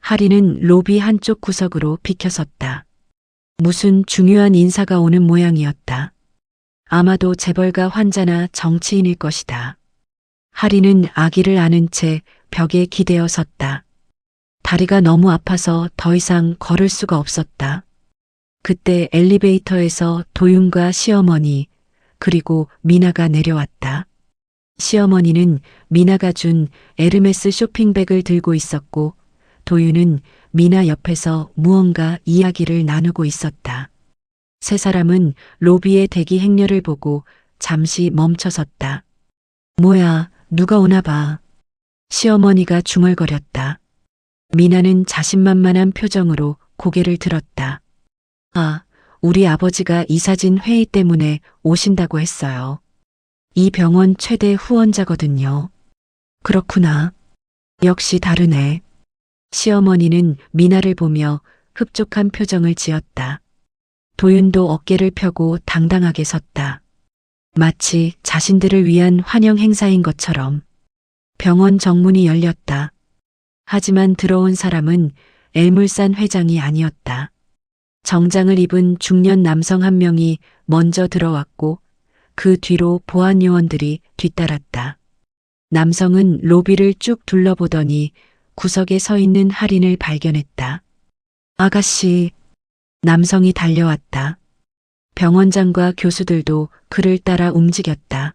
하리는 로비 한쪽 구석으로 비켜섰다. 무슨 중요한 인사가 오는 모양이었다. 아마도 재벌가 환자나 정치인일 것이다. 하리는 아기를 안은 채 벽에 기대어 섰다. 다리가 너무 아파서 더 이상 걸을 수가 없었다. 그때 엘리베이터에서 도윤과 시어머니 그리고 미나가 내려왔다. 시어머니는 미나가 준 에르메스 쇼핑백을 들고 있었고 도윤은 미나 옆에서 무언가 이야기를 나누고 있었다. 세 사람은 로비의 대기 행렬을 보고 잠시 멈춰섰다. 뭐야, 누가 오나 봐. 시어머니가 중얼거렸다. 미나는 자신만만한 표정으로 고개를 들었다. 아, 우리 아버지가 이사진 회의 때문에 오신다고 했어요. 이 병원 최대 후원자거든요. 그렇구나. 역시 다르네. 시어머니는 미나를 보며 흡족한 표정을 지었다. 도윤도 어깨를 펴고 당당하게 섰다. 마치 자신들을 위한 환영 행사인 것처럼. 병원 정문이 열렸다. 하지만 들어온 사람은 엘물산 회장이 아니었다. 정장을 입은 중년 남성 한 명이 먼저 들어왔고 그 뒤로 보안 요원들이 뒤따랐다. 남성은 로비를 쭉 둘러보더니 구석에 서 있는 할인을 발견했다. 아가씨. 남성이 달려왔다. 병원장과 교수들도 그를 따라 움직였다.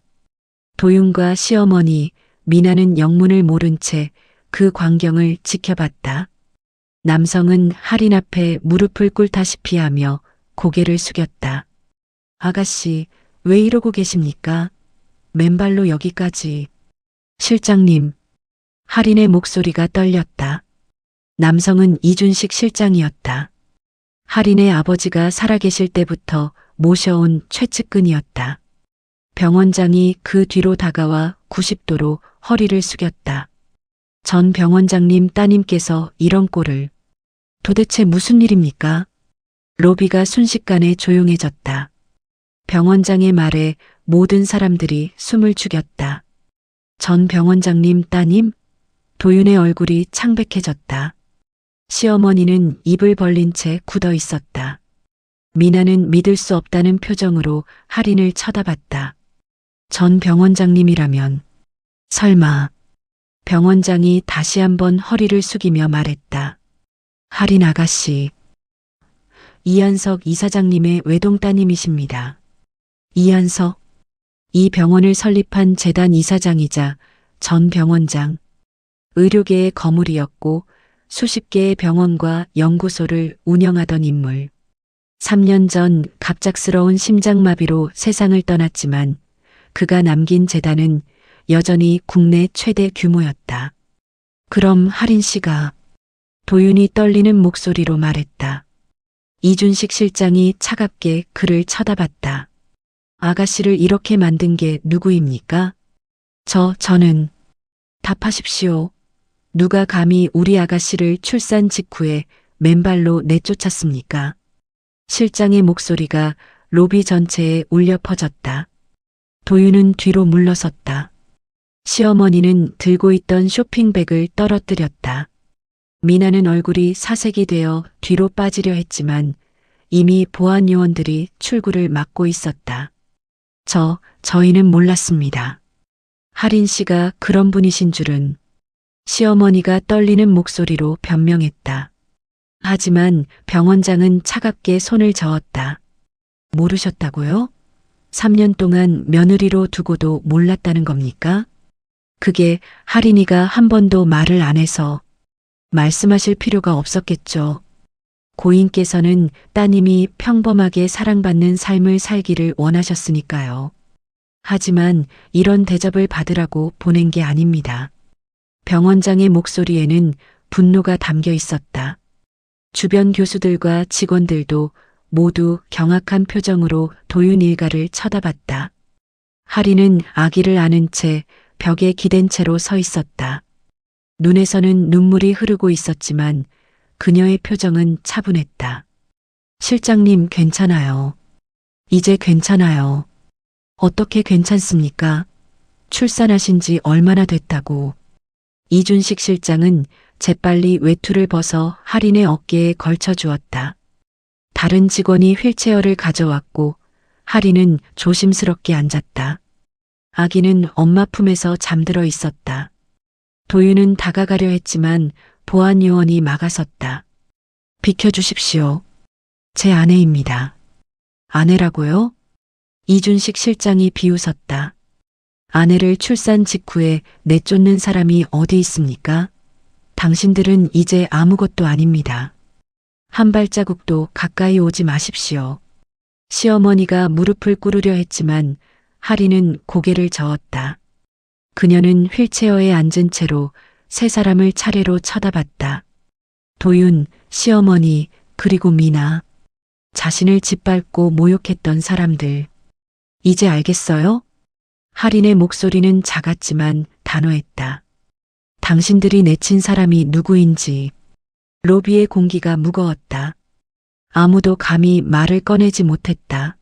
도윤과 시어머니, 미나는 영문을 모른 채 그 광경을 지켜봤다. 남성은 할인 앞에 무릎을 꿇다시피 하며 고개를 숙였다. 아가씨, 왜 이러고 계십니까? 맨발로 여기까지. 실장님. 할인의 목소리가 떨렸다. 남성은 이준식 실장이었다. 할인의 아버지가 살아계실 때부터 모셔온 최측근이었다. 병원장이 그 뒤로 다가와 90도로 허리를 숙였다. 전 병원장님 따님께서 이런 꼴을. 도대체 무슨 일입니까? 로비가 순식간에 조용해졌다. 병원장의 말에 모든 사람들이 숨을 죽였다. 전 병원장님 따님? 도윤의 얼굴이 창백해졌다. 시어머니는 입을 벌린 채 굳어 있었다. 미나는 믿을 수 없다는 표정으로 할인을 쳐다봤다. 전 병원장님이라면 설마. 병원장이 다시 한번 허리를 숙이며 말했다. 할인 아가씨. 이한석 이사장님의 외동따님이십니다. 이한석. 이 병원을 설립한 재단 이사장이자 전 병원장. 의료계의 거물이었고 수십 개의 병원과 연구소를 운영하던 인물. 3년 전 갑작스러운 심장마비로 세상을 떠났지만 그가 남긴 재단은 여전히 국내 최대 규모였다. 그럼 할인 씨가. 도윤이 떨리는 목소리로 말했다. 이준식 실장이 차갑게 그를 쳐다봤다. 아가씨를 이렇게 만든 게 누구입니까? 저는. 답하십시오. 누가 감히 우리 아가씨를 출산 직후에 맨발로 내쫓았습니까? 실장의 목소리가 로비 전체에 울려 퍼졌다. 도윤은 뒤로 물러섰다. 시어머니는 들고 있던 쇼핑백을 떨어뜨렸다. 미나는 얼굴이 사색이 되어 뒤로 빠지려 했지만 이미 보안 요원들이 출구를 막고 있었다. 저희는 몰랐습니다. 할인 씨가 그런 분이신 줄은. 시어머니가 떨리는 목소리로 변명했다. 하지만 병원장은 차갑게 손을 저었다. 모르셨다고요? 3년 동안 며느리로 두고도 몰랐다는 겁니까? 그게 할인이가 한 번도 말을 안 해서. 말씀하실 필요가 없었겠죠. 고인께서는 따님이 평범하게 사랑받는 삶을 살기를 원하셨으니까요. 하지만 이런 대접을 받으라고 보낸 게 아닙니다. 병원장의 목소리에는 분노가 담겨 있었다. 주변 교수들과 직원들도 모두 경악한 표정으로 도윤 일가를 쳐다봤다. 할인은 아기를 안은 채 벽에 기댄 채로 서 있었다. 눈에서는 눈물이 흐르고 있었지만 그녀의 표정은 차분했다. 실장님 괜찮아요. 이제 괜찮아요. 어떻게 괜찮습니까? 출산하신 지 얼마나 됐다고. 이준식 실장은 재빨리 외투를 벗어 할인의 어깨에 걸쳐 주었다. 다른 직원이 휠체어를 가져왔고 할인은 조심스럽게 앉았다. 아기는 엄마 품에서 잠들어 있었다. 도윤은 다가가려 했지만 보안 요원이 막아섰다. 비켜주십시오. 제 아내입니다. 아내라고요? 이준식 실장이 비웃었다. 아내를 출산 직후에 내쫓는 사람이 어디 있습니까? 당신들은 이제 아무것도 아닙니다. 한 발자국도 가까이 오지 마십시오. 시어머니가 무릎을 꿇으려 했지만 할인은 고개를 저었다. 그녀는 휠체어에 앉은 채로 세 사람을 차례로 쳐다봤다. 도윤, 시어머니, 그리고 미나. 자신을 짓밟고 모욕했던 사람들. 이제 알겠어요? 할인의 목소리는 작았지만 단호했다. 당신들이 내친 사람이 누구인지. 로비의 공기가 무거웠다. 아무도 감히 말을 꺼내지 못했다.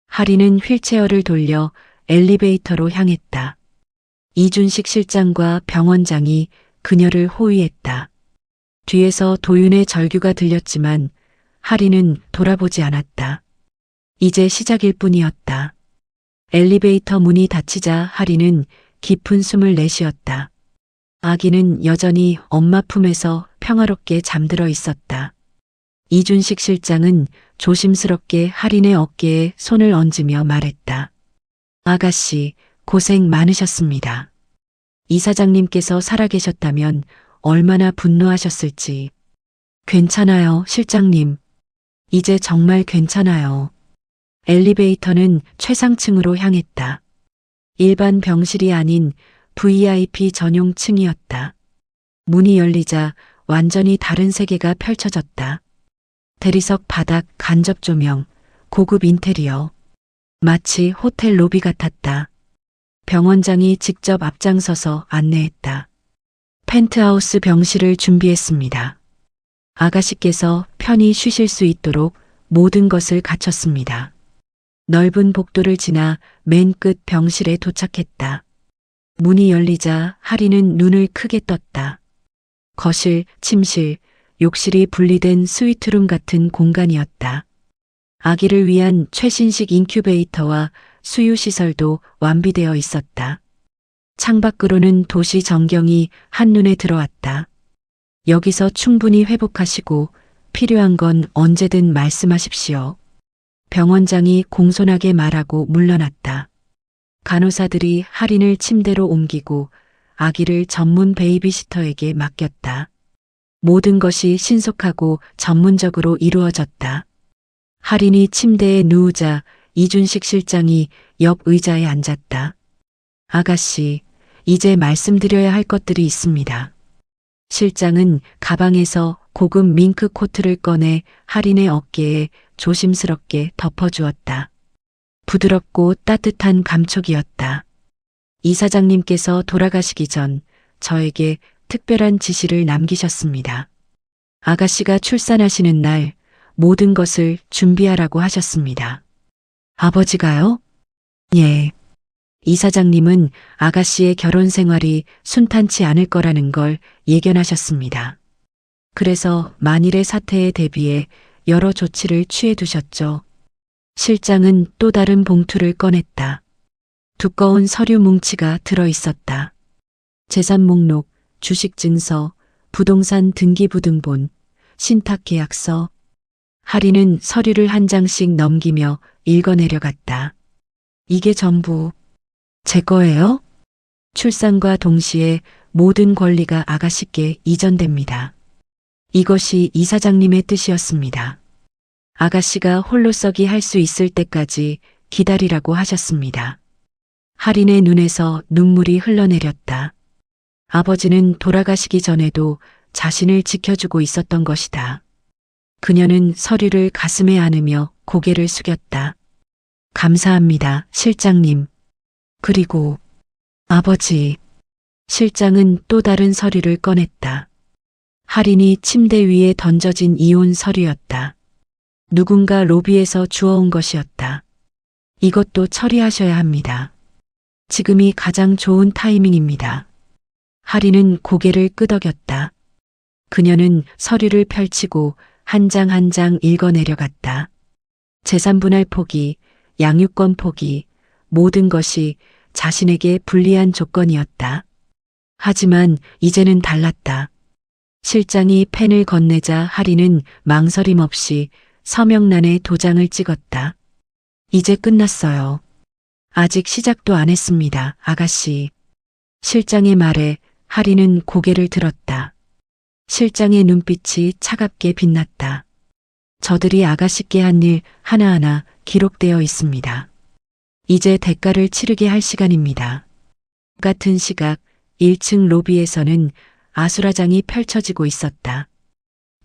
할인은 휠체어를 돌려 엘리베이터로 향했다. 이준식 실장과 병원장이 그녀를 호위했다. 뒤에서 도윤의 절규가 들렸지만 할인은 돌아보지 않았다. 이제 시작일 뿐이었다. 엘리베이터 문이 닫히자 할인은 깊은 숨을 내쉬었다. 아기는 여전히 엄마 품에서 평화롭게 잠들어 있었다. 이준식 실장은 조심스럽게 할인의 어깨에 손을 얹으며 말했다. 아가씨, 고생 많으셨습니다. 이사장님께서 살아계셨다면 얼마나 분노하셨을지. 괜찮아요, 실장님. 이제 정말 괜찮아요. 엘리베이터는 최상층으로 향했다. 일반 병실이 아닌 VIP 전용 층이었다. 문이 열리자 완전히 다른 세계가 펼쳐졌다. 대리석 바닥 간접 조명, 고급 인테리어. 마치 호텔 로비 같았다. 병원장이 직접 앞장서서 안내했다. 펜트하우스 병실을 준비했습니다. 아가씨께서 편히 쉬실 수 있도록 모든 것을 갖췄습니다. 넓은 복도를 지나 맨 끝 병실에 도착했다. 문이 열리자 하리는 눈을 크게 떴다. 거실, 침실, 욕실이 분리된 스위트룸 같은 공간이었다. 아기를 위한 최신식 인큐베이터와 수유시설도 완비되어 있었다. 창밖으로는 도시 전경이 한눈에 들어왔다. 여기서 충분히 회복하시고 필요한 건 언제든 말씀하십시오. 병원장이 공손하게 말하고 물러났다. 간호사들이 할인을 침대로 옮기고 아기를 전문 베이비시터에게 맡겼다. 모든 것이 신속하고 전문적으로 이루어졌다. 할인이 침대에 누우자 이준식 실장이 옆 의자에 앉았다. 아가씨, 이제 말씀드려야 할 것들이 있습니다. 실장은 가방에서 고급 밍크 코트를 꺼내 할인의 어깨에 조심스럽게 덮어주었다. 부드럽고 따뜻한 감촉이었다. 이사장님께서 돌아가시기 전 저에게 특별한 지시를 남기셨습니다. 아가씨가 출산하시는 날 모든 것을 준비하라고 하셨습니다. 아버지가요? 예. 이사장님은 아가씨의 결혼 생활이 순탄치 않을 거라는 걸 예견하셨습니다. 그래서 만일의 사태에 대비해 여러 조치를 취해 두셨죠. 실장은 또 다른 봉투를 꺼냈다. 두꺼운 서류 뭉치가 들어 있었다. 재산 목록, 주식 증서, 부동산 등기부등본, 신탁 계약서. 할인은 서류를 한 장씩 넘기며 읽어내려갔다. 이게 전부 제 거예요? 출산과 동시에 모든 권리가 아가씨께 이전됩니다. 이것이 이사장님의 뜻이었습니다. 아가씨가 홀로서기 할 수 있을 때까지 기다리라고 하셨습니다. 할인의 눈에서 눈물이 흘러내렸다. 아버지는 돌아가시기 전에도 자신을 지켜주고 있었던 것이다. 그녀는 서류를 가슴에 안으며 고개를 숙였다. 감사합니다, 실장님. 그리고 아버지. 실장은 또 다른 서류를 꺼냈다. 할인이 침대 위에 던져진 이혼 서류였다. 누군가 로비에서 주워온 것이었다. 이것도 처리하셔야 합니다. 지금이 가장 좋은 타이밍입니다. 할인은 고개를 끄덕였다. 그녀는 서류를 펼치고 한 장 한 장 읽어내려갔다. 재산 분할 포기, 양육권 포기, 모든 것이 자신에게 불리한 조건이었다. 하지만 이제는 달랐다. 실장이 펜을 건네자 할인은 망설임 없이 서명란에 도장을 찍었다. 이제 끝났어요. 아직 시작도 안 했습니다, 아가씨. 실장의 말에 할인은 고개를 들었다. 실장의 눈빛이 차갑게 빛났다. 저들이 아가씨께 한 일 하나하나 기록되어 있습니다. 이제 대가를 치르게 할 시간입니다. 같은 시각 1층 로비에서는 아수라장이 펼쳐지고 있었다.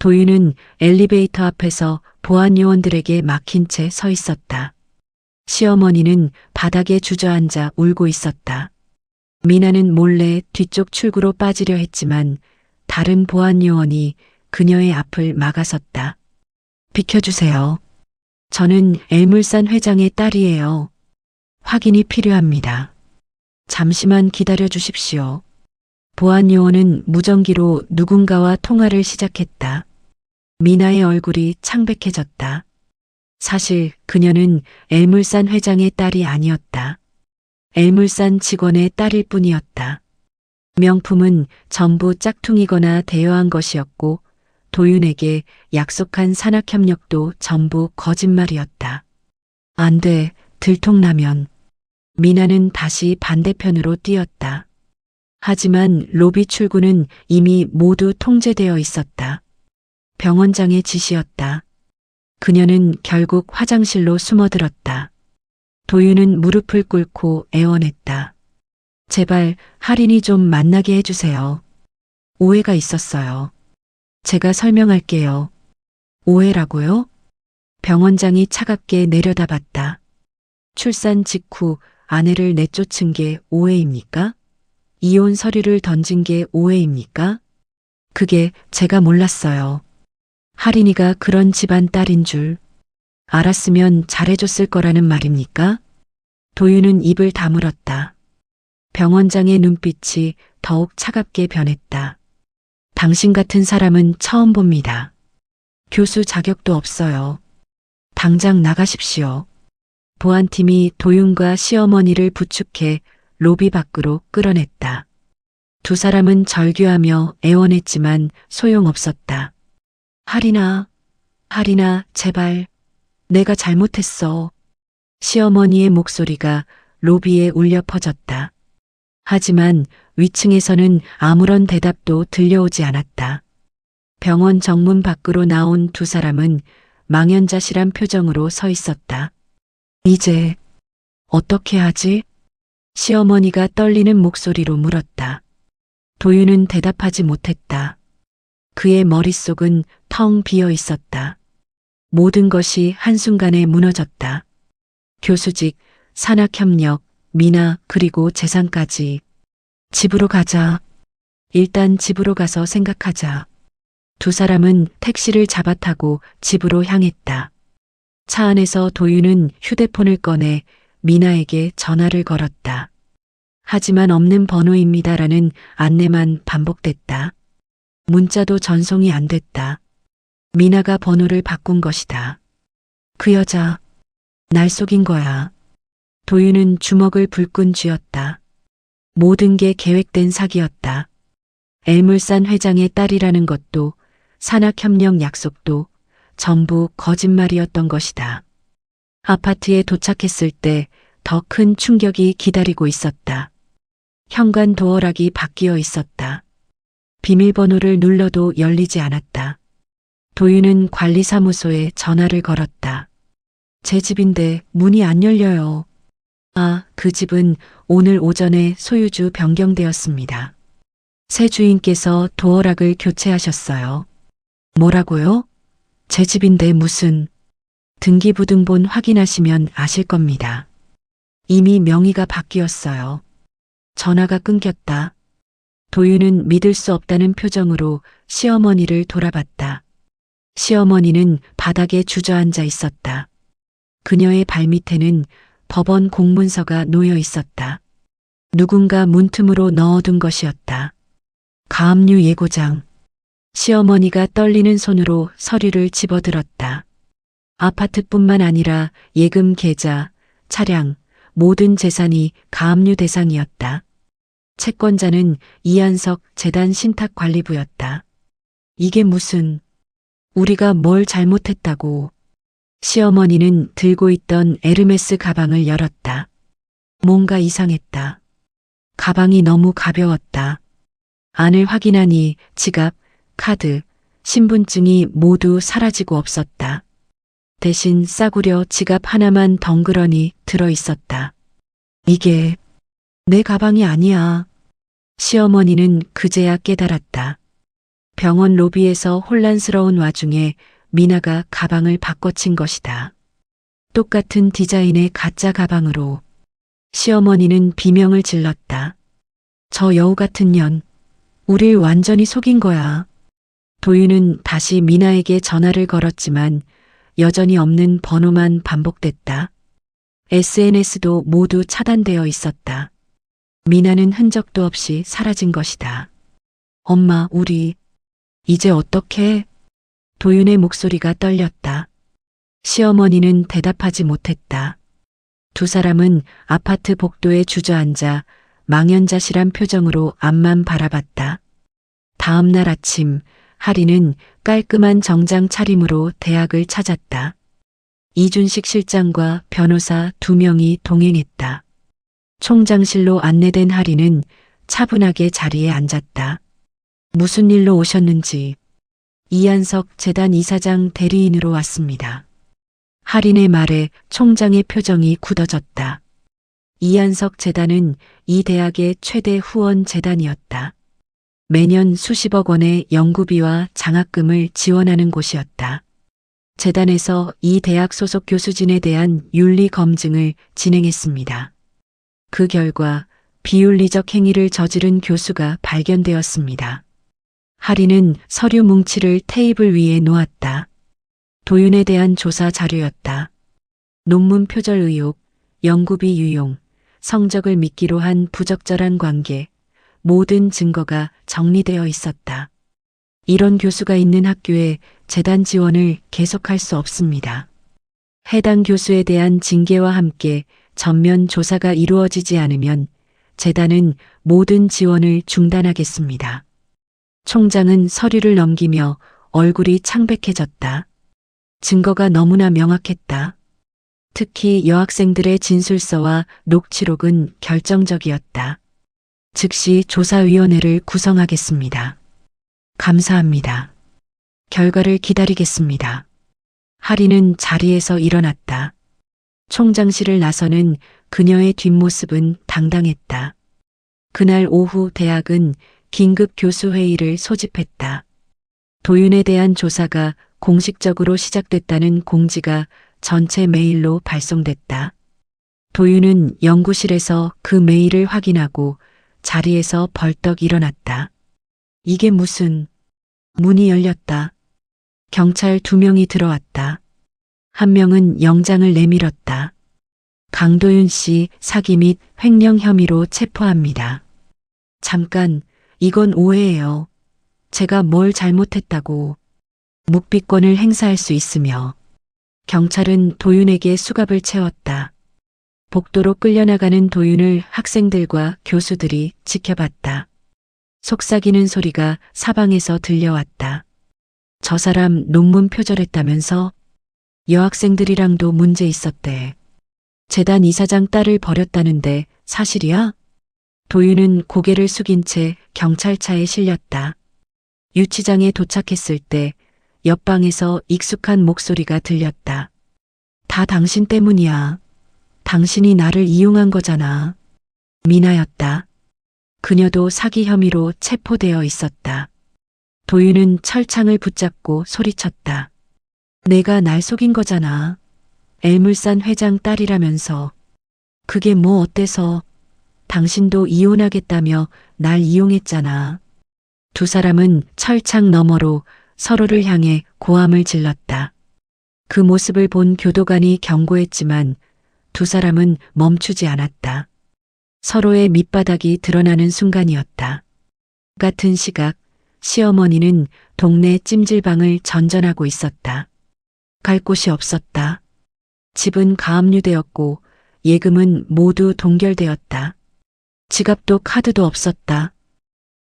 도윤은 엘리베이터 앞에서 보안 요원들에게 막힌 채 서 있었다. 시어머니는 바닥에 주저앉아 울고 있었다. 미나는 몰래 뒤쪽 출구로 빠지려 했지만 다른 보안 요원이 그녀의 앞을 막아섰다. 비켜주세요. 저는 엘물산 회장의 딸이에요. 확인이 필요합니다. 잠시만 기다려 주십시오. 보안 요원은 무전기로 누군가와 통화를 시작했다. 미나의 얼굴이 창백해졌다. 사실 그녀는 엘물산 회장의 딸이 아니었다. 엘물산 직원의 딸일 뿐이었다. 명품은 전부 짝퉁이거나 대여한 것이었고 도윤에게 약속한 산학협력도 전부 거짓말이었다. 안 돼, 들통나면. 미나는 다시 반대편으로 뛰었다. 하지만 로비 출구는 이미 모두 통제되어 있었다. 병원장의 지시였다. 그녀는 결국 화장실로 숨어들었다. 도윤은 무릎을 꿇고 애원했다. 제발 할인이 좀 만나게 해주세요. 오해가 있었어요. 제가 설명할게요. 오해라고요? 병원장이 차갑게 내려다봤다. 출산 직후 아내를 내쫓은 게 오해입니까? 이혼 서류를 던진 게 오해입니까? 그게 제가 몰랐어요. 할인이가 그런 집안 딸인 줄 알았으면 잘해줬을 거라는 말입니까? 도윤은 입을 다물었다. 병원장의 눈빛이 더욱 차갑게 변했다. 당신 같은 사람은 처음 봅니다. 교수 자격도 없어요. 당장 나가십시오. 보안팀이 도윤과 시어머니를 부축해 로비 밖으로 끌어냈다. 두 사람은 절규하며 애원했지만 소용없었다. 할인아, 할인아, 제발. 내가 잘못했어. 시어머니의 목소리가 로비에 울려 퍼졌다. 하지만 위층에서는 아무런 대답도 들려오지 않았다. 병원 정문 밖으로 나온 두 사람은 망연자실한 표정으로 서 있었다. 이제 어떻게 하지? 시어머니가 떨리는 목소리로 물었다. 도윤은 대답하지 못했다. 그의 머릿속은 텅 비어 있었다. 모든 것이 한순간에 무너졌다. 교수직, 산학협력, 미나 그리고 재산까지. 집으로 가자. 일단 집으로 가서 생각하자. 두 사람은 택시를 잡아타고 집으로 향했다. 차 안에서 도윤은 휴대폰을 꺼내 미나에게 전화를 걸었다. 하지만 없는 번호입니다라는 안내만 반복됐다. 문자도 전송이 안 됐다. 미나가 번호를 바꾼 것이다. 그 여자, 날 속인 거야. 도윤은 주먹을 불끈 쥐었다. 모든 게 계획된 사기였다. 엘물산 회장의 딸이라는 것도 산학협력 약속도 전부 거짓말이었던 것이다. 아파트에 도착했을 때 더 큰 충격이 기다리고 있었다. 현관 도어락이 바뀌어 있었다. 비밀번호를 눌러도 열리지 않았다. 도윤은 관리사무소에 전화를 걸었다. 제 집인데 문이 안 열려요. 아, 그 집은 오늘 오전에 소유주 변경되었습니다. 새 주인께서 도어락을 교체하셨어요. 뭐라고요? 제 집인데 무슨... 등기부등본 확인하시면 아실 겁니다. 이미 명의가 바뀌었어요. 전화가 끊겼다. 도윤은 믿을 수 없다는 표정으로 시어머니를 돌아봤다. 시어머니는 바닥에 주저앉아 있었다. 그녀의 발밑에는 법원 공문서가 놓여 있었다. 누군가 문틈으로 넣어둔 것이었다. 가압류 예고장. 시어머니가 떨리는 손으로 서류를 집어들었다. 아파트뿐만 아니라 예금 계좌, 차량, 모든 재산이 가압류 대상이었다. 채권자는 이한석 재단 신탁관리부였다. 이게 무슨... 우리가 뭘 잘못했다고. 시어머니는 들고 있던 에르메스 가방을 열었다. 뭔가 이상했다. 가방이 너무 가벼웠다. 안을 확인하니 지갑, 카드, 신분증이 모두 사라지고 없었다. 대신 싸구려 지갑 하나만 덩그러니 들어 있었다. 이게 내 가방이 아니야. 시어머니는 그제야 깨달았다. 병원 로비에서 혼란스러운 와중에 미나가 가방을 바꿔친 것이다. 똑같은 디자인의 가짜 가방으로. 시어머니는 비명을 질렀다. 저 여우 같은 년, 우릴 완전히 속인 거야. 도윤은 다시 미나에게 전화를 걸었지만 여전히 없는 번호만 반복됐다. SNS도 모두 차단되어 있었다. 미나는 흔적도 없이 사라진 것이다. 엄마, 우리 이제 어떡해? 도윤의 목소리가 떨렸다. 시어머니는 대답하지 못했다. 두 사람은 아파트 복도에 주저앉아 망연자실한 표정으로 앞만 바라봤다. 다음 날 아침, 하리는 깔끔한 정장 차림으로 대학을 찾았다. 이준식 실장과 변호사 2명이 동행했다. 총장실로 안내된 하리는 차분하게 자리에 앉았다. 무슨 일로 오셨는지. 이한석 재단 이사장 대리인으로 왔습니다. 할인의 말에 총장의 표정이 굳어졌다. 이한석 재단은 이 대학의 최대 후원 재단이었다. 매년 수십억 원의 연구비와 장학금을 지원하는 곳이었다. 재단에서 이 대학 소속 교수진에 대한 윤리 검증을 진행했습니다. 그 결과 비윤리적 행위를 저지른 교수가 발견되었습니다. 할인은 서류 뭉치를 테이블 위에 놓았다. 도윤에 대한 조사 자료였다. 논문 표절 의혹, 연구비 유용, 성적을 미끼로 한 부적절한 관계, 모든 증거가 정리되어 있었다. 이런 교수가 있는 학교에 재단 지원을 계속할 수 없습니다. 해당 교수에 대한 징계와 함께 전면 조사가 이루어지지 않으면 재단은 모든 지원을 중단하겠습니다. 총장은 서류를 넘기며 얼굴이 창백해졌다. 증거가 너무나 명확했다. 특히 여학생들의 진술서와 녹취록은 결정적이었다. 즉시 조사위원회를 구성하겠습니다. 감사합니다. 결과를 기다리겠습니다. 할인은 자리에서 일어났다. 총장실을 나서는 그녀의 뒷모습은 당당했다. 그날 오후 대학은 긴급 교수회의를 소집했다. 도윤에 대한 조사가 공식적으로 시작됐다는 공지가 전체 메일로 발송됐다. 도윤은 연구실에서 그 메일을 확인하고 자리에서 벌떡 일어났다. 이게 무슨... 문이 열렸다. 경찰 2명이 들어왔다. 한 명은 영장을 내밀었다. 강도윤 씨 사기 및 횡령 혐의로 체포합니다. 잠깐, 이건 오해예요. 제가 뭘 잘못했다고. 묵비권을 행사할 수 있으며. 경찰은 도윤에게 수갑을 채웠다. 복도로 끌려나가는 도윤을 학생들과 교수들이 지켜봤다. 속삭이는 소리가 사방에서 들려왔다. 저 사람 논문 표절했다면서? 여학생들이랑도 문제 있었대. 재단 이사장 딸을 버렸다는데 사실이야? 도윤은 고개를 숙인 채 경찰차에 실렸다. 유치장에 도착했을 때 옆방에서 익숙한 목소리가 들렸다. 다 당신 때문이야. 당신이 나를 이용한 거잖아. 미나였다. 그녀도 사기 혐의로 체포되어 있었다. 도윤은 철창을 붙잡고 소리쳤다. 내가 날 속인 거잖아. 엘물산 회장 딸이라면서. 그게 뭐 어때서. 당신도 이혼하겠다며 날 이용했잖아. 두 사람은 철창 너머로 서로를 향해 고함을 질렀다. 그 모습을 본 교도관이 경고했지만 두 사람은 멈추지 않았다. 서로의 밑바닥이 드러나는 순간이었다. 같은 시각 시어머니는 동네 찜질방을 전전하고 있었다. 갈 곳이 없었다. 집은 가압류되었고 예금은 모두 동결되었다. 지갑도 카드도 없었다.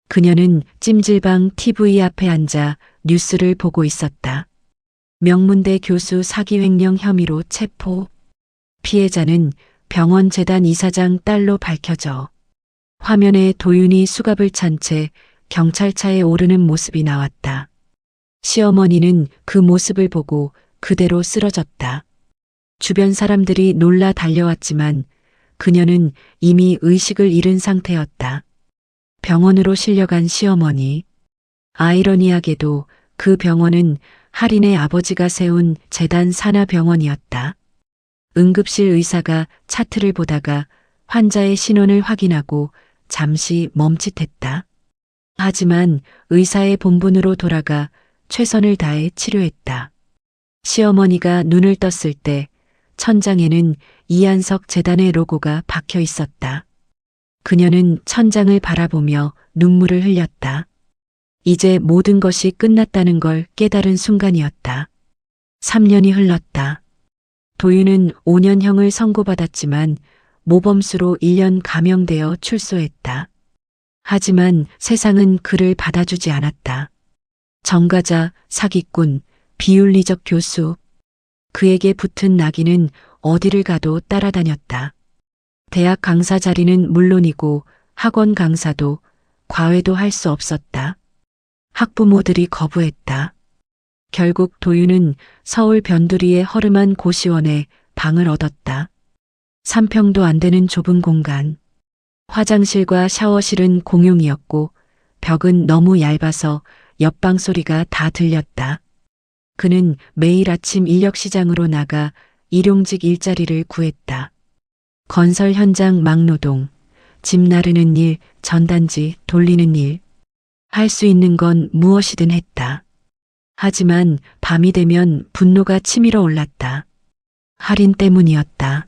그녀는 찜질방 TV 앞에 앉아 뉴스를 보고 있었다. 명문대 교수 사기 횡령 혐의로 체포. 피해자는 병원 재단 이사장 딸로 밝혀져. 화면에 도윤이 수갑을 찬 채 경찰차에 오르는 모습이 나왔다. 시어머니는 그 모습을 보고 그대로 쓰러졌다. 주변 사람들이 놀라 달려왔지만 그녀는 이미 의식을 잃은 상태였다. 병원으로 실려간 시어머니. 아이러니하게도 그 병원은 할인의 아버지가 세운 재단 산하병원이었다. 응급실 의사가 차트를 보다가 환자의 신원을 확인하고 잠시 멈칫했다. 하지만 의사의 본분으로 돌아가 최선을 다해 치료했다. 시어머니가 눈을 떴을 때 천장에는 이한석 재단의 로고가 박혀 있었다. 그녀는 천장을 바라보며 눈물을 흘렸다. 이제 모든 것이 끝났다는 걸 깨달은 순간이었다. 3년이 흘렀다. 도윤은 5년형을 선고받았지만 모범수로 1년 감형되어 출소했다. 하지만 세상은 그를 받아주지 않았다. 정가자, 사기꾼, 비윤리적 교수. 그에게 붙은 낙인은 어디를 가도 따라다녔다. 대학 강사 자리는 물론이고 학원 강사도 과외도 할 수 없었다. 학부모들이 거부했다. 결국 도윤은 서울 변두리의 허름한 고시원에 방을 얻었다. 3평도 안 되는 좁은 공간. 화장실과 샤워실은 공용이었고 벽은 너무 얇아서 옆방 소리가 다 들렸다. 그는 매일 아침 인력시장으로 나가 일용직 일자리를 구했다. 건설 현장 막노동, 집 나르는 일, 전단지 돌리는 일. 할 수 있는 건 무엇이든 했다. 하지만 밤이 되면 분노가 치밀어 올랐다. 할인 때문이었다.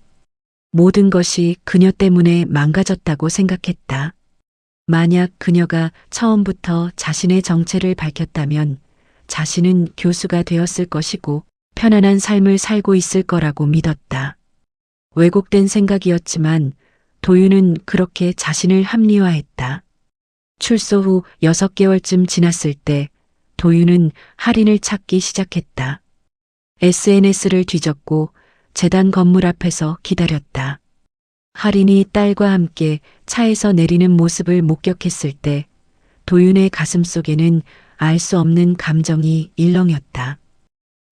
모든 것이 그녀 때문에 망가졌다고 생각했다. 만약 그녀가 처음부터 자신의 정체를 밝혔다면 자신은 교수가 되었을 것이고 편안한 삶을 살고 있을 거라고 믿었다. 왜곡된 생각이었지만 도윤은 그렇게 자신을 합리화했다. 출소 후 6개월쯤 지났을 때 도윤은 할인을 찾기 시작했다. SNS를 뒤졌고 재단 건물 앞에서 기다렸다. 할인이 딸과 함께 차에서 내리는 모습을 목격했을 때 도윤의 가슴 속에는 알 수 없는 감정이 일렁였다.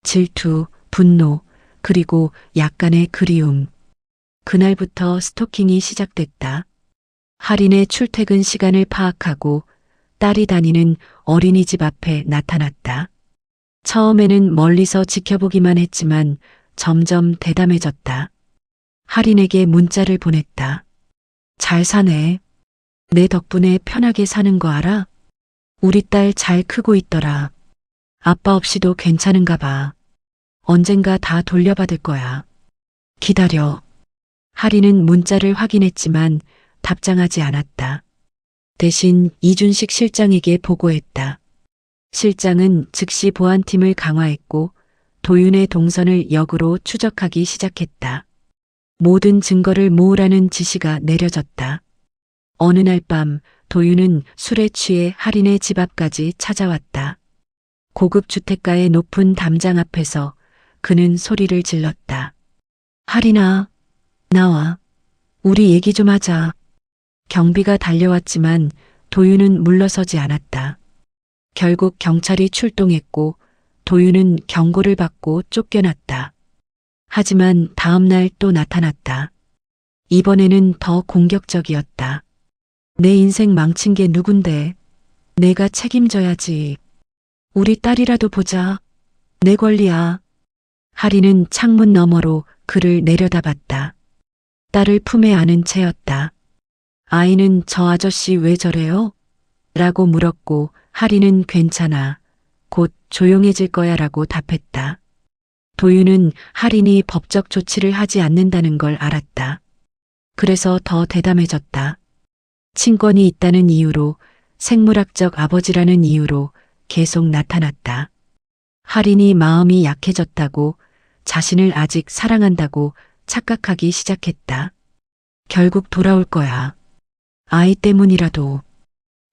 질투, 분노, 그리고 약간의 그리움. 그날부터 스토킹이 시작됐다. 할인의 출퇴근 시간을 파악하고 딸이 다니는 어린이집 앞에 나타났다. 처음에는 멀리서 지켜보기만 했지만 점점 대담해졌다. 할인에게 문자를 보냈다. 잘 사네. 내 덕분에 편하게 사는 거 알아? 우리 딸 잘 크고 있더라. 아빠 없이도 괜찮은가 봐. 언젠가 다 돌려받을 거야. 기다려. 할인은 문자를 확인했지만 답장하지 않았다. 대신 이준식 실장에게 보고했다. 실장은 즉시 보안팀을 강화했고 도윤의 동선을 역으로 추적하기 시작했다. 모든 증거를 모으라는 지시가 내려졌다. 어느 날 밤 도윤은 술에 취해 할인의 집 앞까지 찾아왔다. 고급 주택가의 높은 담장 앞에서 그는 소리를 질렀다. 할인아, 나와. 우리 얘기 좀 하자. 경비가 달려왔지만 도윤은 물러서지 않았다. 결국 경찰이 출동했고 도윤은 경고를 받고 쫓겨났다. 하지만 다음 날 또 나타났다. 이번에는 더 공격적이었다. 내 인생 망친 게 누군데? 내가 책임져야지. 우리 딸이라도 보자. 내 권리야. 할인은 창문 너머로 그를 내려다봤다. 딸을 품에 안은 채였다. 아이는 저 아저씨 왜 저래요? 라고 물었고 할인은 괜찮아. 곧 조용해질 거야 라고 답했다. 도윤은 할인이 법적 조치를 하지 않는다는 걸 알았다. 그래서 더 대담해졌다. 친권이 있다는 이유로, 생물학적 아버지라는 이유로 계속 나타났다. 할인이 마음이 약해졌다고, 자신을 아직 사랑한다고 착각하기 시작했다. 결국 돌아올 거야. 아이 때문이라도.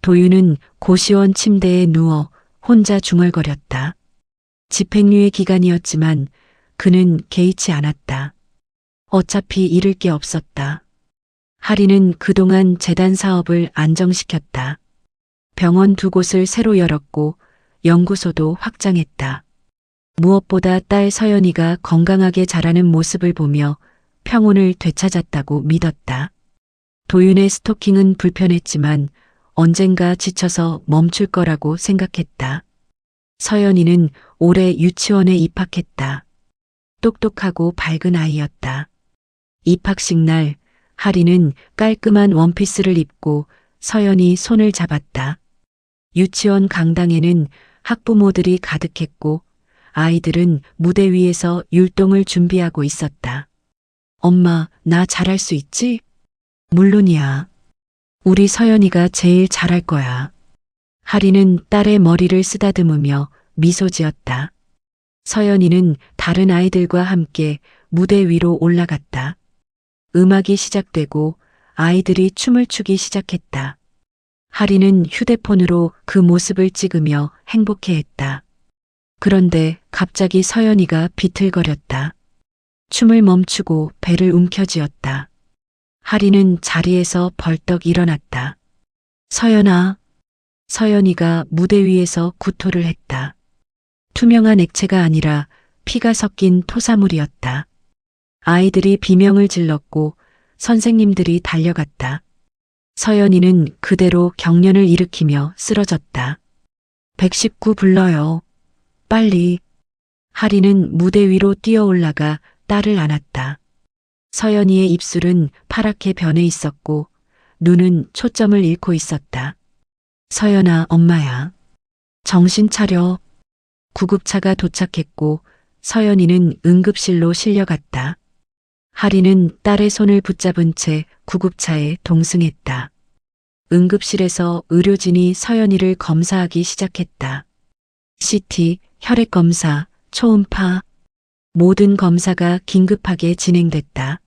도윤은 고시원 침대에 누워 혼자 중얼거렸다. 집행유예 기간이었지만 그는 개의치 않았다. 어차피 잃을 게 없었다. 할인은 그동안 재단 사업을 안정시켰다. 병원 2곳을 새로 열었고 연구소도 확장했다. 무엇보다 딸 서연이가 건강하게 자라는 모습을 보며 평온을 되찾았다고 믿었다. 도윤의 스토킹은 불편했지만 언젠가 지쳐서 멈출 거라고 생각했다. 서연이는 올해 유치원에 입학했다. 똑똑하고 밝은 아이였다. 입학식 날 할인은 깔끔한 원피스를 입고 서연이 손을 잡았다. 유치원 강당에는 학부모들이 가득했고 아이들은 무대 위에서 율동을 준비하고 있었다. 엄마, 나 잘할 수 있지? 물론이야. 우리 서연이가 제일 잘할 거야. 할인은 딸의 머리를 쓰다듬으며 미소 지었다. 서연이는 다른 아이들과 함께 무대 위로 올라갔다. 음악이 시작되고 아이들이 춤을 추기 시작했다. 할인은 휴대폰으로 그 모습을 찍으며 행복해했다. 그런데 갑자기 서연이가 비틀거렸다. 춤을 멈추고 배를 움켜쥐었다. 할인은 자리에서 벌떡 일어났다. 서연아. 서연이가 무대 위에서 구토를 했다. 투명한 액체가 아니라 피가 섞인 토사물이었다. 아이들이 비명을 질렀고 선생님들이 달려갔다. 서연이는 그대로 경련을 일으키며 쓰러졌다. 119 불러요. 빨리. 하리는 무대 위로 뛰어 올라가 딸을 안았다. 서연이의 입술은 파랗게 변해 있었고 눈은 초점을 잃고 있었다. 서연아, 엄마야. 정신 차려. 구급차가 도착했고 서연이는 응급실로 실려갔다. 하리는 딸의 손을 붙잡은 채 구급차에 동승했다. 응급실에서 의료진이 서연이를 검사하기 시작했다. CT, 혈액 검사, 초음파, 모든 검사가 긴급하게 진행됐다.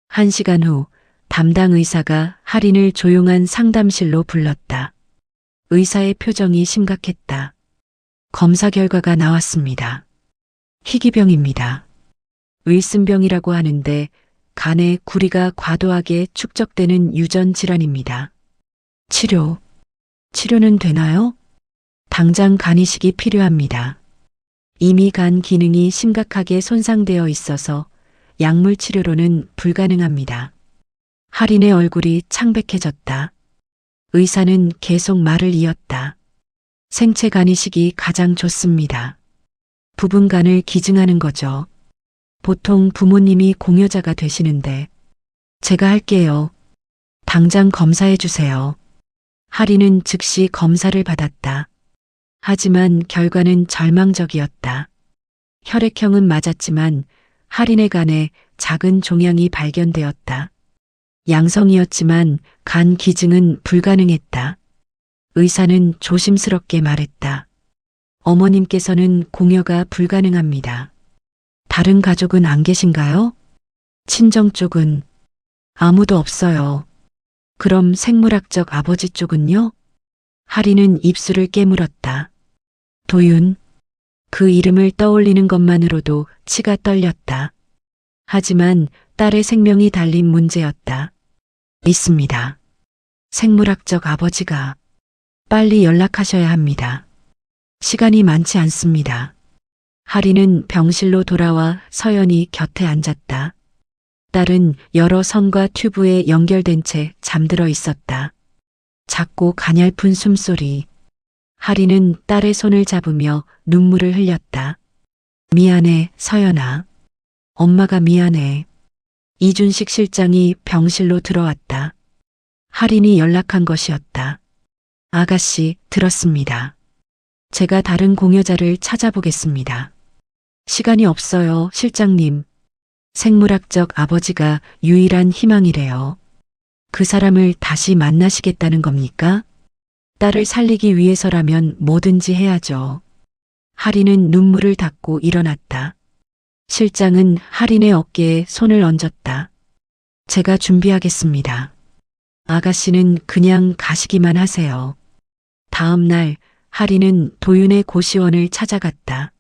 1시간 후 담당 의사가 하린을 조용한 상담실로 불렀다. 의사의 표정이 심각했다. 검사 결과가 나왔습니다. 희귀병입니다. 윌슨병이라고 하는데 간에 구리가 과도하게 축적되는 유전 질환입니다. 치료는 되나요? 당장 간 이식이 필요합니다. 이미 간 기능이 심각하게 손상되어 있어서 약물 치료로는 불가능합니다. 하린의 얼굴이 창백해졌다. 의사는 계속 말을 이었다. 생체 간 이식이 가장 좋습니다. 부분 간을 기증하는 거죠. 보통 부모님이 공여자가 되시는데 제가 할게요. 당장 검사해 주세요. 하리는 즉시 검사를 받았다. 하지만 결과는 절망적이었다. 혈액형은 맞았지만 하린의 간에 작은 종양이 발견되었다. 양성이었지만 간 기증은 불가능했다. 의사는 조심스럽게 말했다. 어머님께서는 공여가 불가능합니다. 다른 가족은 안 계신가요? 친정 쪽은 아무도 없어요. 그럼 생물학적 아버지 쪽은요? 하리는 입술을 깨물었다. 도윤. 그 이름을 떠올리는 것만으로도 치가 떨렸다. 하지만 딸의 생명이 달린 문제였다. 있습니다. 생물학적 아버지가 빨리 연락하셔야 합니다. 시간이 많지 않습니다. 하리는 병실로 돌아와 서연이 곁에 앉았다. 딸은 여러 선과 튜브에 연결된 채 잠들어 있었다. 작고 가냘픈 숨소리. 하리는 딸의 손을 잡으며 눈물을 흘렸다. 미안해, 서연아. 엄마가 미안해. 이준식 실장이 병실로 들어왔다. 하린이 연락한 것이었다. 아가씨, 들었습니다. 제가 다른 공여자를 찾아보겠습니다. 시간이 없어요, 실장님. 생물학적 아버지가 유일한 희망이래요. 그 사람을 다시 만나시겠다는 겁니까? 딸을 살리기 위해서라면 뭐든지 해야죠. 하린은 눈물을 닦고 일어났다. 실장은 하린의 어깨에 손을 얹었다. 제가 준비하겠습니다. 아가씨는 그냥 가시기만 하세요. 다음 날 하린은 도윤의 고시원을 찾아갔다.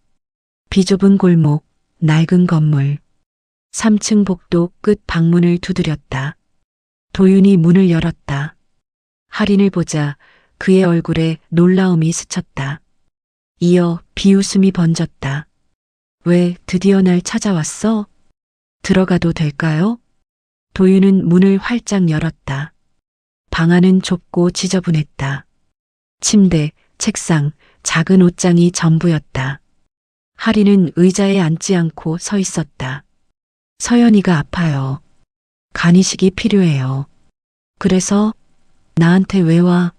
비좁은 골목, 낡은 건물. 3층 복도 끝 방문을 두드렸다. 도윤이 문을 열었다. 하린을 보자 그의 얼굴에 놀라움이 스쳤다. 이어 비웃음이 번졌다. 왜 드디어 날 찾아왔어? 들어가도 될까요? 도윤은 문을 활짝 열었다. 방 안은 좁고 지저분했다. 침대, 책상, 작은 옷장이 전부였다. 하린은 의자에 앉지 않고 서 있었다. 서연이가 아파요. 간 이식이 필요해요. 그래서 나한테 왜 와?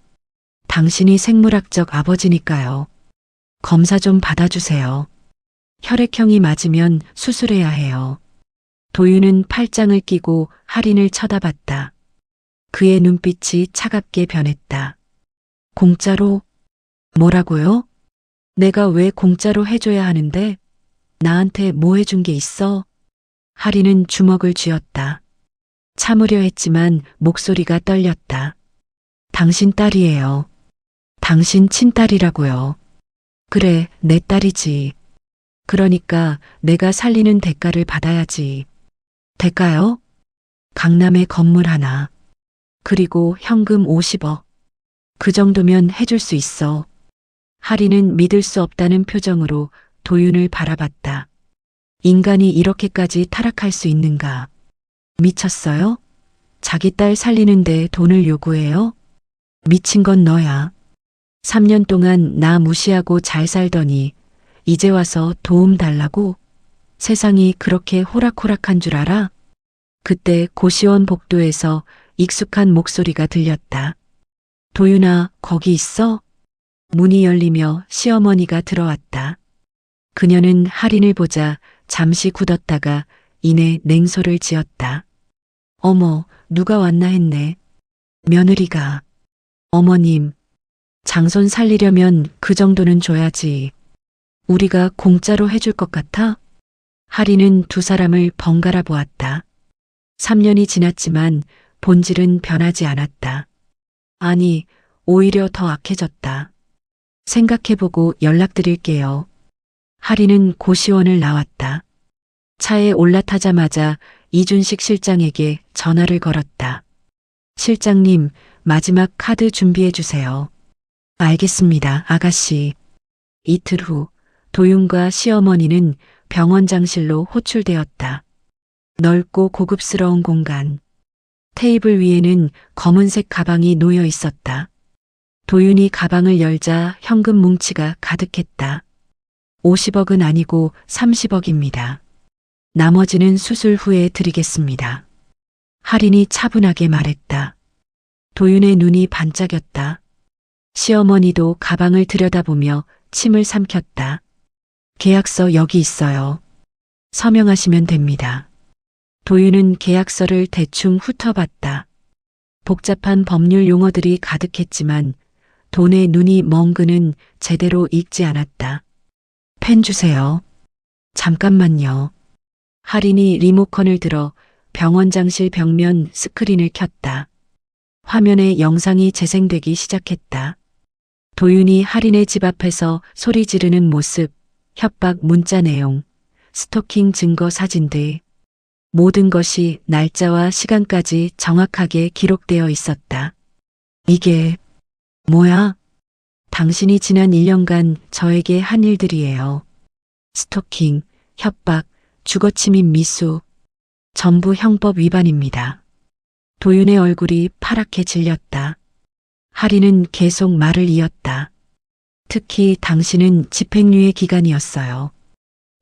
당신이 생물학적 아버지니까요. 검사 좀 받아주세요. 혈액형이 맞으면 수술해야 해요. 도윤은 팔짱을 끼고 하린을 쳐다봤다. 그의 눈빛이 차갑게 변했다. 공짜로? 뭐라고요? 내가 왜 공짜로 해줘야 하는데? 나한테 뭐 해준 게 있어? 하린은 주먹을 쥐었다. 참으려 했지만 목소리가 떨렸다. 당신 딸이에요. 당신 친딸이라고요. 그래, 내 딸이지. 그러니까 내가 살리는 대가를 받아야지. 대가요? 강남에 건물 하나. 그리고 현금 50억. 그 정도면 해줄 수 있어. 하리는 믿을 수 없다는 표정으로 도윤을 바라봤다. 인간이 이렇게까지 타락할 수 있는가? 미쳤어요? 자기 딸 살리는데 돈을 요구해요? 미친 건 너야. 3년 동안 나 무시하고 잘 살더니 이제 와서 도움 달라고? 세상이 그렇게 호락호락한 줄 알아? 그때 고시원 복도에서 익숙한 목소리가 들렸다. 도윤아, 거기 있어? 문이 열리며 시어머니가 들어왔다. 그녀는 할인을 보자 잠시 굳었다가 이내 냉소를 지었다. 어머, 누가 왔나 했네. 며느리가. 어머님, 장손 살리려면 그 정도는 줘야지. 우리가 공짜로 해줄 것 같아? 할인은 두 사람을 번갈아 보았다. 3년이 지났지만 본질은 변하지 않았다. 아니, 오히려 더 악해졌다. 생각해보고 연락드릴게요. 할인은 고시원을 나왔다. 차에 올라타자마자 이준식 실장에게 전화를 걸었다. 실장님, 마지막 카드 준비해주세요. 알겠습니다, 아가씨. 이틀 후 도윤과 시어머니는 병원장실로 호출되었다. 넓고 고급스러운 공간. 테이블 위에는 검은색 가방이 놓여 있었다. 도윤이 가방을 열자 현금 뭉치가 가득했다. 50억은 아니고 30억입니다. 나머지는 수술 후에 드리겠습니다. 할인이 차분하게 말했다. 도윤의 눈이 반짝였다. 시어머니도 가방을 들여다보며 침을 삼켰다. 계약서 여기 있어요. 서명하시면 됩니다. 도윤은 계약서를 대충 훑어봤다. 복잡한 법률 용어들이 가득했지만 돈에 눈이 먼 그는 제대로 읽지 않았다. 펜 주세요. 잠깐만요. 할인이 리모컨을 들어 병원장실 벽면 스크린을 켰다. 화면에 영상이 재생되기 시작했다. 도윤이 할인의 집 앞에서 소리 지르는 모습, 협박 문자 내용, 스토킹 증거 사진들, 모든 것이 날짜와 시간까지 정확하게 기록되어 있었다. 이게 뭐야? 당신이 지난 1년간 저에게 한 일들이에요. 스토킹, 협박, 주거침입 미수, 전부 형법 위반입니다. 도윤의 얼굴이 파랗게 질렸다. 할인은 계속 말을 이었다. 특히 당신은 집행유예 기간이었어요.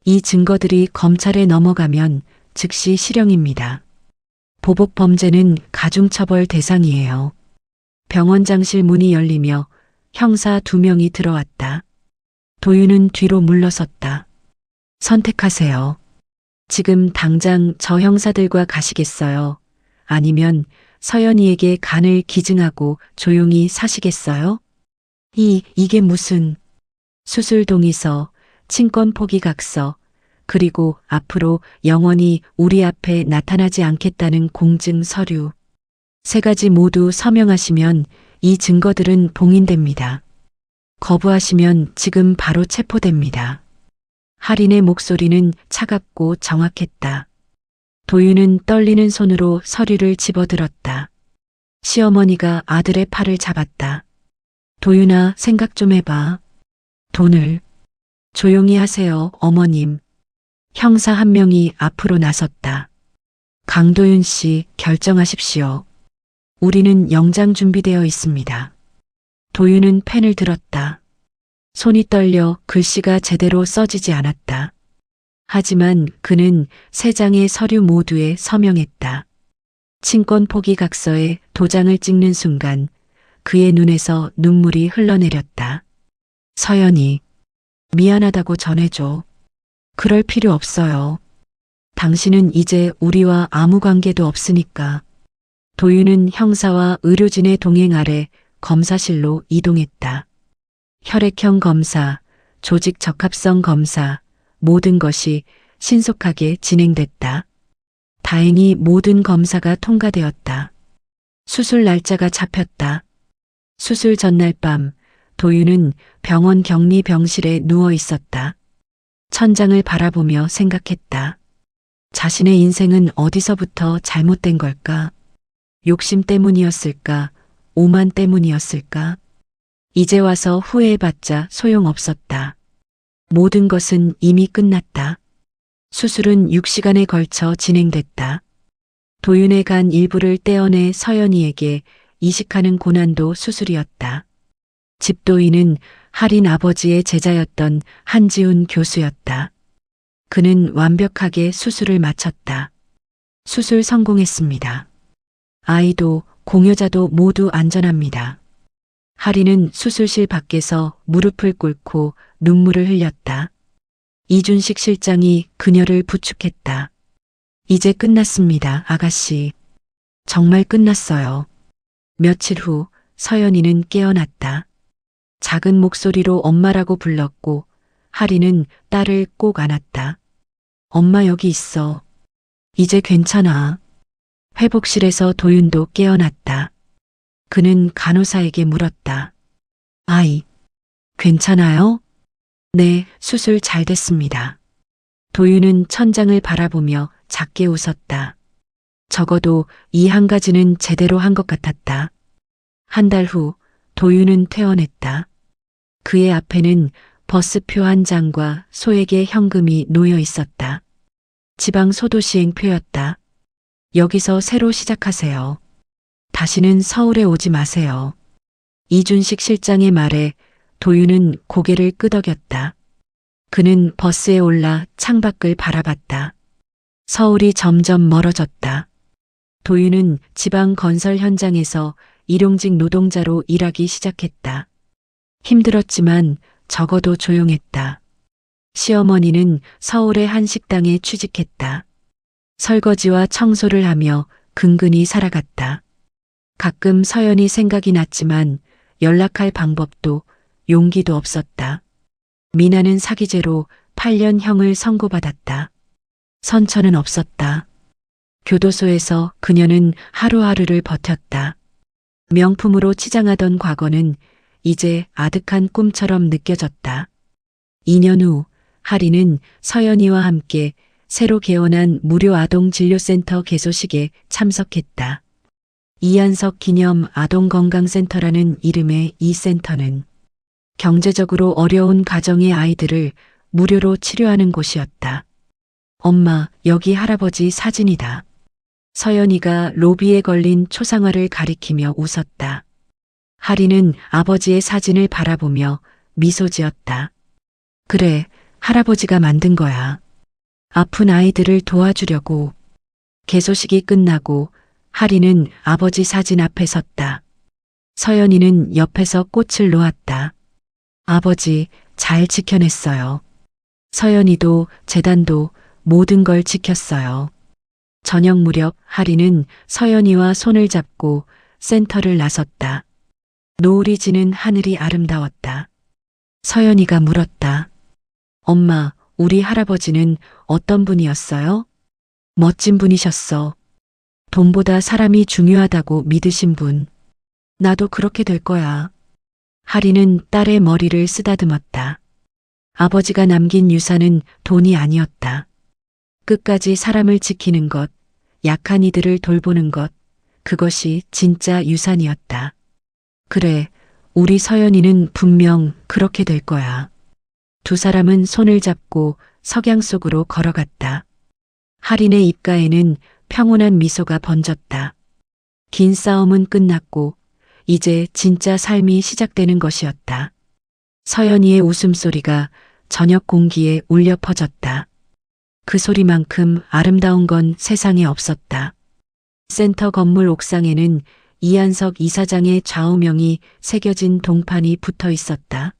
이 증거들이 검찰에 넘어가면 즉시 실형입니다. 보복 범죄는 가중처벌 대상이에요. 병원장실 문이 열리며 형사 2명이 들어왔다. 도윤은 뒤로 물러섰다. 선택하세요. 지금 당장 저 형사들과 가시겠어요? 아니면 서연이에게 간을 기증하고 조용히 사시겠어요? 이게 무슨 수술 동의서, 친권 포기 각서, 그리고 앞으로 영원히 우리 앞에 나타나지 않겠다는 공증 서류. 3가지 모두 서명하시면 이 증거들은 봉인됩니다. 거부하시면 지금 바로 체포됩니다. 할인의 목소리는 차갑고 정확했다. 도윤은 떨리는 손으로 서류를 집어들었다. 시어머니가 아들의 팔을 잡았다. 도윤아, 생각 좀 해봐. 돈을. 조용히 하세요, 어머님. 형사 한 명이 앞으로 나섰다. 강도윤 씨, 결정하십시오. 우리는 영장 준비되어 있습니다. 도윤은 펜을 들었다. 손이 떨려 글씨가 제대로 써지지 않았다. 하지만 그는 3장의 서류 모두에 서명했다. 친권 포기 각서에 도장을 찍는 순간 그의 눈에서 눈물이 흘러내렸다. 서연이, 미안하다고 전해줘. 그럴 필요 없어요. 당신은 이제 우리와 아무 관계도 없으니까. 도윤은 형사와 의료진의 동행 아래 검사실로 이동했다. 혈액형 검사, 조직 적합성 검사, 모든 것이 신속하게 진행됐다. 다행히 모든 검사가 통과되었다. 수술 날짜가 잡혔다. 수술 전날 밤 도윤은 병원 격리 병실에 누워 있었다. 천장을 바라보며 생각했다. 자신의 인생은 어디서부터 잘못된 걸까? 욕심 때문이었을까? 오만 때문이었을까? 이제 와서 후회해봤자 소용없었다. 모든 것은 이미 끝났다. 수술은 6시간에 걸쳐 진행됐다. 도윤의 간 일부를 떼어내 서연이에게 이식하는 고난도 수술이었다. 집도인은 할인 아버지의 제자였던 한지훈 교수였다. 그는 완벽하게 수술을 마쳤다. 수술 성공했습니다. 아이도 공여자도 모두 안전합니다. 할인은 수술실 밖에서 무릎을 꿇고 눈물을 흘렸다. 이준식 실장이 그녀를 부축했다. 이제 끝났습니다, 아가씨. 정말 끝났어요. 며칠 후 서연이는 깨어났다. 작은 목소리로 엄마라고 불렀고 할인은 딸을 꼭 안았다. 엄마 여기 있어. 이제 괜찮아. 회복실에서 도윤도 깨어났다. 그는 간호사에게 물었다. 아이, 괜찮아요? 네, 수술 잘 됐습니다. 도윤은 천장을 바라보며 작게 웃었다. 적어도 이 한 가지는 제대로 한 것 같았다. 한 달 후 도윤은 퇴원했다. 그의 앞에는 버스표 한 장과 소액의 현금이 놓여 있었다. 지방 소도시행표였다. 여기서 새로 시작하세요. 다시는 서울에 오지 마세요. 이준식 실장의 말에 도윤은 고개를 끄덕였다. 그는 버스에 올라 창밖을 바라봤다. 서울이 점점 멀어졌다. 도윤은 지방 건설 현장에서 일용직 노동자로 일하기 시작했다. 힘들었지만 적어도 조용했다. 시어머니는 서울의 한 식당에 취직했다. 설거지와 청소를 하며 근근히 살아갔다. 가끔 서연이 생각이 났지만 연락할 방법도 용기도 없었다. 미나는 사기죄로 8년형을 선고받았다. 선처는 없었다. 교도소에서 그녀는 하루하루를 버텼다. 명품으로 치장하던 과거는 이제 아득한 꿈처럼 느껴졌다. 2년 후 할인은 서연이와 함께 새로 개원한 무료 아동진료센터 개소식에 참석했다. 이한석 기념 아동건강센터라는 이름의 이 센터는 경제적으로 어려운 가정의 아이들을 무료로 치료하는 곳이었다. 엄마, 여기 할아버지 사진이다. 서연이가 로비에 걸린 초상화를 가리키며 웃었다. 할인은 아버지의 사진을 바라보며 미소 지었다. 그래, 할아버지가 만든 거야. 아픈 아이들을 도와주려고. 개소식이 끝나고 할인은 아버지 사진 앞에 섰다. 서연이는 옆에서 꽃을 놓았다. 아버지, 잘 지켜냈어요. 서연이도 재단도 모든 걸 지켰어요. 저녁 무렵 할인은 서연이와 손을 잡고 센터를 나섰다. 노을이 지는 하늘이 아름다웠다. 서연이가 물었다. 엄마, 우리 할아버지는 어떤 분이었어요? 멋진 분이셨어. 돈보다 사람이 중요하다고 믿으신 분. 나도 그렇게 될 거야. 할인은 딸의 머리를 쓰다듬었다. 아버지가 남긴 유산은 돈이 아니었다. 끝까지 사람을 지키는 것, 약한 이들을 돌보는 것, 그것이 진짜 유산이었다. 그래, 우리 서연이는 분명 그렇게 될 거야. 두 사람은 손을 잡고 석양 속으로 걸어갔다. 할인의 입가에는 평온한 미소가 번졌다. 긴 싸움은 끝났고 이제 진짜 삶이 시작되는 것이었다. 서연이의 웃음소리가 저녁 공기에 울려 퍼졌다. 그 소리만큼 아름다운 건 세상에 없었다. 센터 건물 옥상에는 이한석 이사장의 좌우명이 새겨진 동판이 붙어 있었다.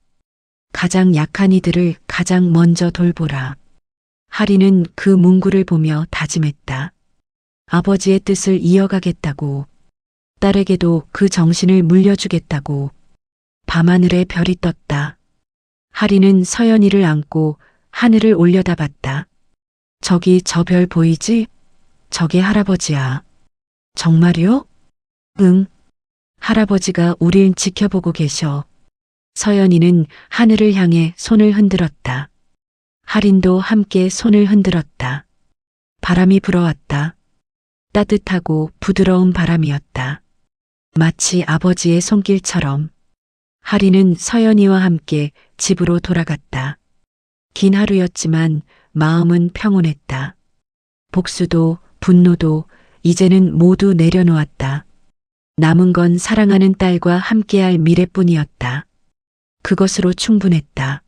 가장 약한 이들을 가장 먼저 돌보라. 할인은 그 문구를 보며 다짐했다. 아버지의 뜻을 이어가겠다고. 딸에게도 그 정신을 물려주겠다고. 밤하늘에 별이 떴다. 할인은 서연이를 안고 하늘을 올려다봤다. 저기 저 별 보이지? 저게 할아버지야. 정말이요? 응. 할아버지가 우릴 지켜보고 계셔. 서연이는 하늘을 향해 손을 흔들었다. 할인도 함께 손을 흔들었다. 바람이 불어왔다. 따뜻하고 부드러운 바람이었다. 마치 아버지의 손길처럼. 하리는 서연이와 함께 집으로 돌아갔다. 긴 하루였지만 마음은 평온했다. 복수도 분노도 이제는 모두 내려놓았다. 남은 건 사랑하는 딸과 함께할 미래뿐이었다. 그것으로 충분했다.